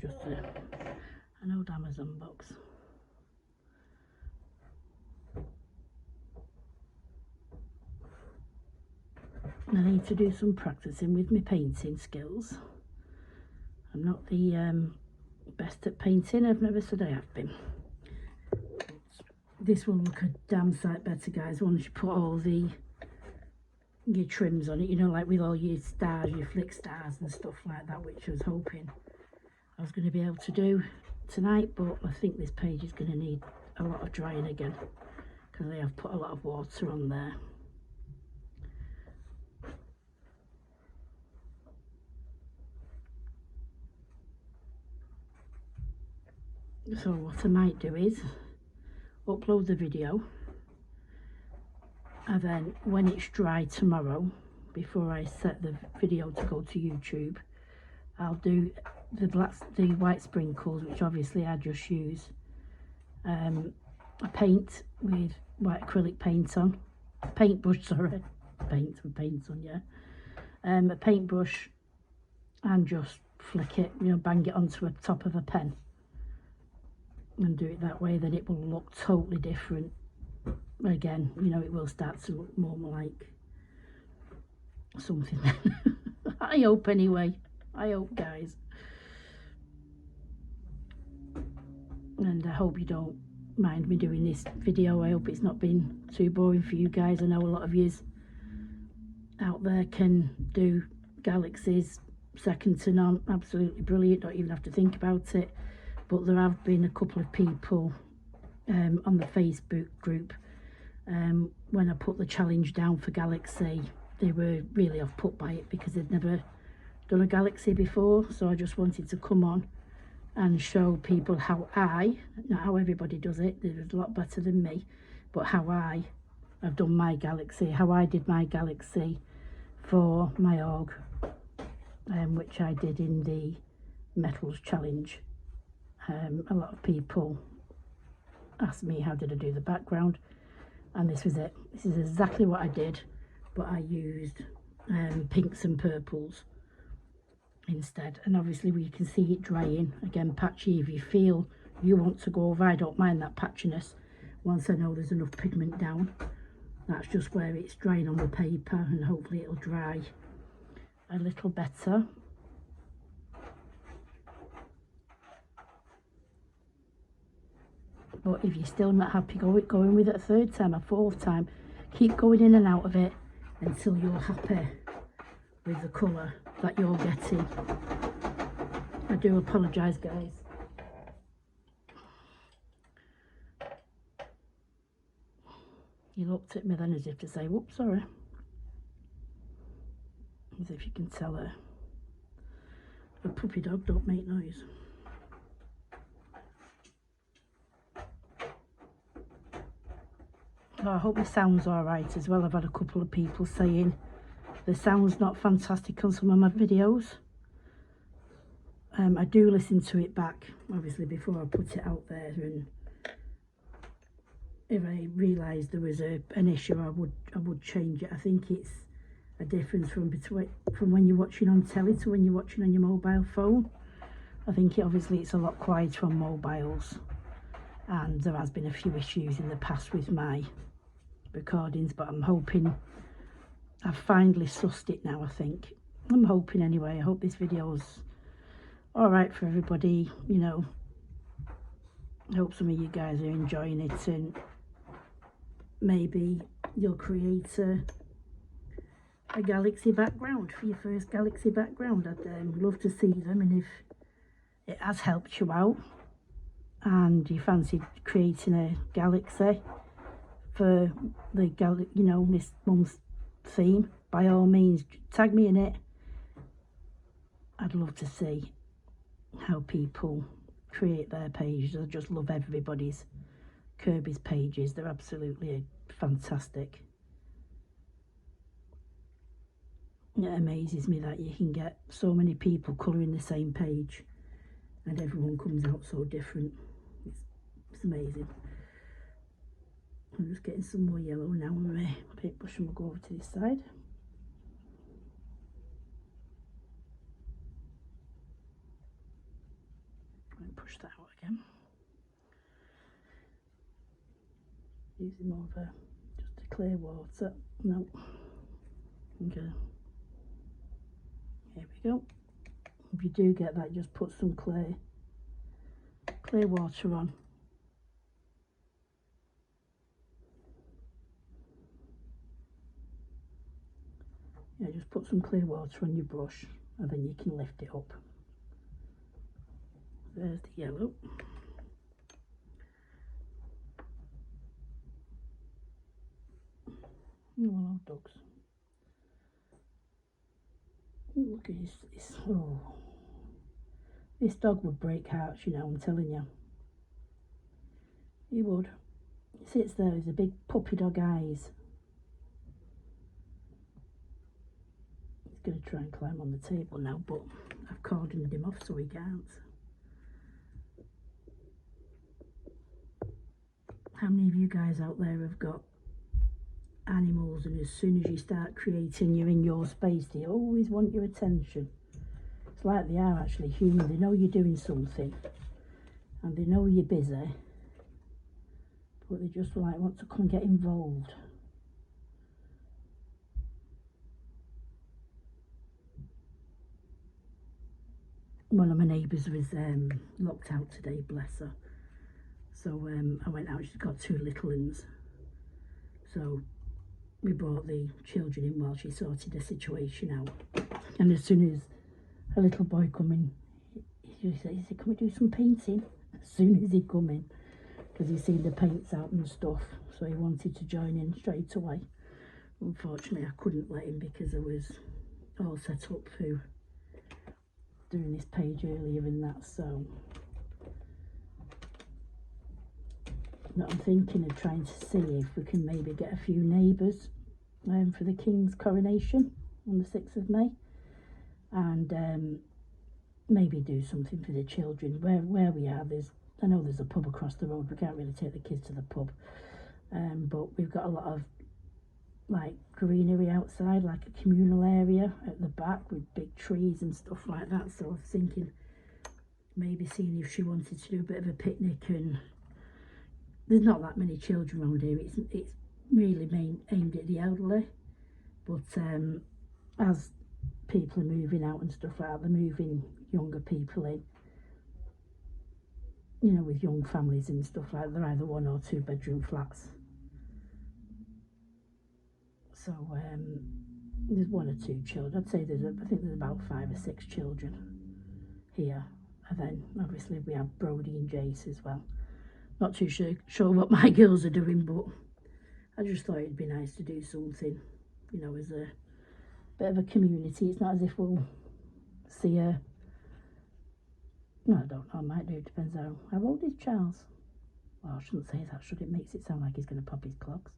just an old Amazon box. I need to do some practicing with my painting skills. I'm not the best at painting, I've never said I have been. This will look a damn sight better, guys, once you put all your trims on it, you know, like with all your stars, your flick stars and stuff like that, which I was hoping I was going to be able to do tonight, but I think this page is going to need a lot of drying again because I have put a lot of water on there. So what I might do is upload the video, and then when it's dry tomorrow, before I set the video to go to YouTube, I'll do the white sprinkles, which obviously I just use a paint with white acrylic paint on, paintbrush, sorry, paint on, yeah, a paintbrush, and just flick it, you know, bang it onto the top of a pen and do it that way. Then it will look totally different. Again, you know, it will start to look more like something. I hope anyway. I hope, guys. And I hope you don't mind me doing this video. I hope it's not been too boring for you guys. I know a lot of yous out there can do galaxies second to none, absolutely brilliant, don't even have to think about it. But there have been a couple of people on the Facebook group, when I put the challenge down for galaxy, they were really off put by it because they'd never done a galaxy before. So I just wanted to come on and show people how not how everybody does it, they're a lot better than me, but how I have done my galaxy, how I did my galaxy for my org, which I did in the metals challenge. A lot of people asked me how did I do the background, and this was it. This is exactly what I did, but I used pinks and purples instead. And obviously we can see it drying. Again, patchy if you feel you want to go over. I don't mind that patchiness once I know there's enough pigment down. That's just where it's drying on the paper, and hopefully it'll dry a little better. But if you're still not happy, going with it a third time, a fourth time, keep going in and out of it until you're happy with the colour that you're getting. I do apologise, guys. He looked at me then as if to say, whoops, sorry. As if you can tell a puppy dog don't make noise. Oh, I hope the sound's alright as well. I've had a couple of people saying the sound's not fantastic on some of my videos. I do listen to it back, obviously, before I put it out there, and if I realised there was an issue, I would change it. I think it's a difference from when you're watching on telly to when you're watching on your mobile phone. I think obviously it's a lot quieter on mobiles, and there has been a few issues in the past with my recordings, but I'm hoping I've finally sussed it now. I think I'm hoping anyway. I hope this video's all right for everybody, you know. I hope some of you guys are enjoying it, and maybe you'll create a galaxy background for your first galaxy background. I'd love to see them, and if it has helped you out and you fancied creating a galaxy for the you know, this month's theme, by all means tag me in it. I'd love to see how people create their pages. I just love everybody's, Kerby's pages. They're absolutely fantastic. It amazes me that you can get so many people colouring the same page and everyone comes out so different. It's amazing. I'm just getting some more yellow now on my paintbrush, and we'll go over to this side. And push that out again. Using more of just a clear water. No. Okay. Here we go. If you do get that, just put some clear water on. Yeah, just put some clear water on your brush, and then you can lift it up. There's the yellow. Oh, dogs. Look at this. Oh, this dog would break hearts, you know, I'm telling you. He would. He sits there with the big puppy dog eyes. going to try and climb on the table now, but I've cordoned him off so he can't. How many of you guys out there have got animals, and as soon as you start creating, you're in your space, they always want your attention? It's like they are actually human. They know you're doing something and they know you're busy, but they just like want to come and get involved. One of my neighbours was locked out today, bless her. So I went out, she's got 2 little ones. So we brought the children in while she sorted the situation out. And as soon as a little boy come in, he said, can we do some painting? As soon as he come in, because he's seen the paints out and stuff, so he wanted to join in straight away. Unfortunately, I couldn't let him because I was all set up for doing this page earlier and that, so I'm thinking of trying to see if we can maybe get a few neighbours for the King's coronation on the 6th of May, and maybe do something for the children. Where we are, I know there's a pub across the road. We can't really take the kids to the pub, but we've got a lot of like greenery outside, like a communal area at the back with big trees and stuff like that. So I was thinking maybe seeing if she wanted to do a bit of a picnic, and there's not that many children around here. It's really aimed at the elderly, but as people are moving out and stuff like that, they're moving younger people in, you know, with young families and stuff like that. They're either 1 or 2 bedroom flats. So there's 1 or 2 children. I'd say I think there's about 5 or 6 children here. And then obviously we have Brody and Jace as well. Not too sure what my girls are doing, but I just thought it'd be nice to do something, you know, as a bit of a community. It's not as if we'll see her. No, I don't know, I might do, it depends how old is Charles? Well, I shouldn't say that, should it? Makes it sound like he's going to pop his clogs.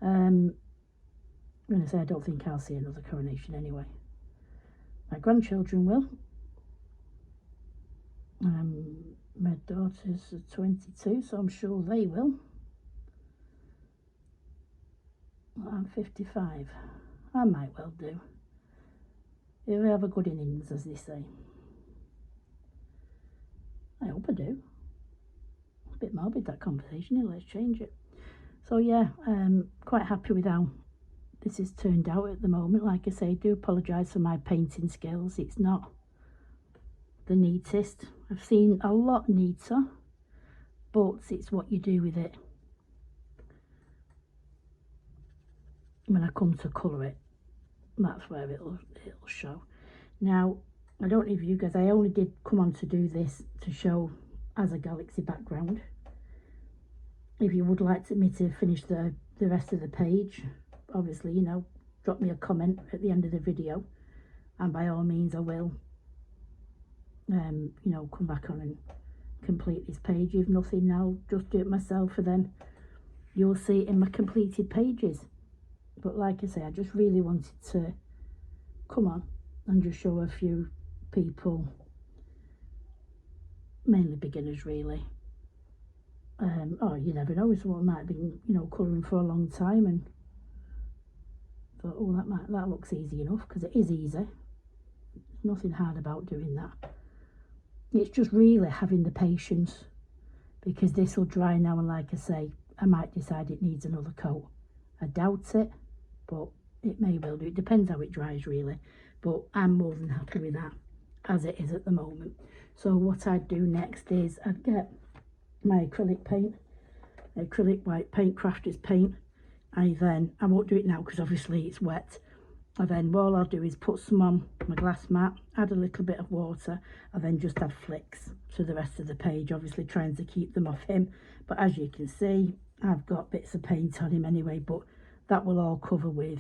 I'm going to say I don't think I'll see another coronation anyway. My grandchildren will. My daughters are 22, so I'm sure they will. I'm 55. I might well do. If we have a good innings, as they say. I hope I do. A bit morbid, that conversation here. Let's change it. So yeah, quite happy with how this has turned out at the moment. Like I say, I do apologise for my painting skills. It's not the neatest. I've seen a lot neater, but it's what you do with it when I come to colour it. That's where it'll show. Now, I don't know if you guys, I only did come on to do this to show as a galaxy background. If you would like me to finish the rest of the page, obviously, you know, drop me a comment at the end of the video, and by all means I will you know, come back on and complete this page. If nothing, I'll just do it myself, and then you'll see it in my completed pages. But like I say, I just really wanted to come on and just show a few people, mainly beginners really. Or you never know, someone might have been, you know, colouring for a long time and thought, oh, that looks easy enough, because it is easy. There's nothing hard about doing that. It's just really having the patience, because this will dry now, and like I say, I might decide it needs another coat. I doubt it, but it may well do. It depends how it dries really, but I'm more than happy with that as it is at the moment. So what I'd do next is I'd get my acrylic paint, acrylic white paint, crafters paint. I won't do it now because obviously it's wet. And then all I'll do is put some on my glass mat, add a little bit of water, and then just add flicks to the rest of the page, obviously trying to keep them off him. But as you can see, I've got bits of paint on him anyway, but that will all cover with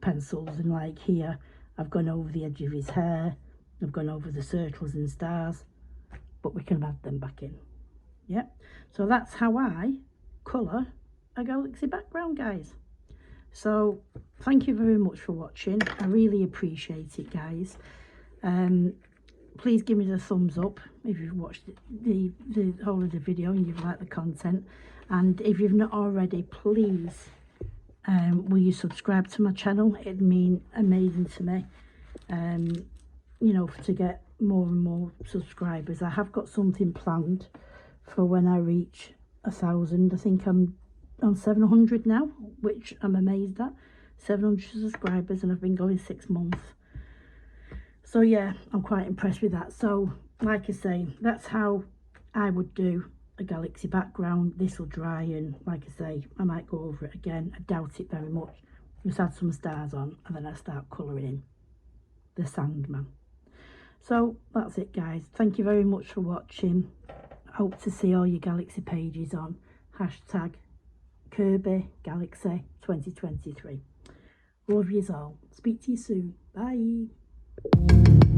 pencils. And like here, I've gone over the edge of his hair, I've gone over the circles and stars, but we can add them back in. Yep, so that's how I colour a galaxy background, guys. So thank you very much for watching. I really appreciate it, guys. Please give me the thumbs up if you've watched the whole of the video and you've liked the content. And if you've not already, please will you subscribe to my channel? It'd mean amazing to me, you know, to get more and more subscribers. I have got something planned for when I reach 1,000. I think I'm on 700 now, which I'm amazed at. 700 subscribers, and I've been going 6 months. So yeah, I'm quite impressed with that. So like I say, that's how I would do a galaxy background. This will dry, and like I say, I might go over it again. I doubt it very much. Just add some stars on, and then I start colouring in the Sandman. So that's it, guys. Thank you very much for watching. I hope to see all your galaxy pages on hashtag Kerby Galaxy 2023. Love yous all. Speak to you soon. Bye.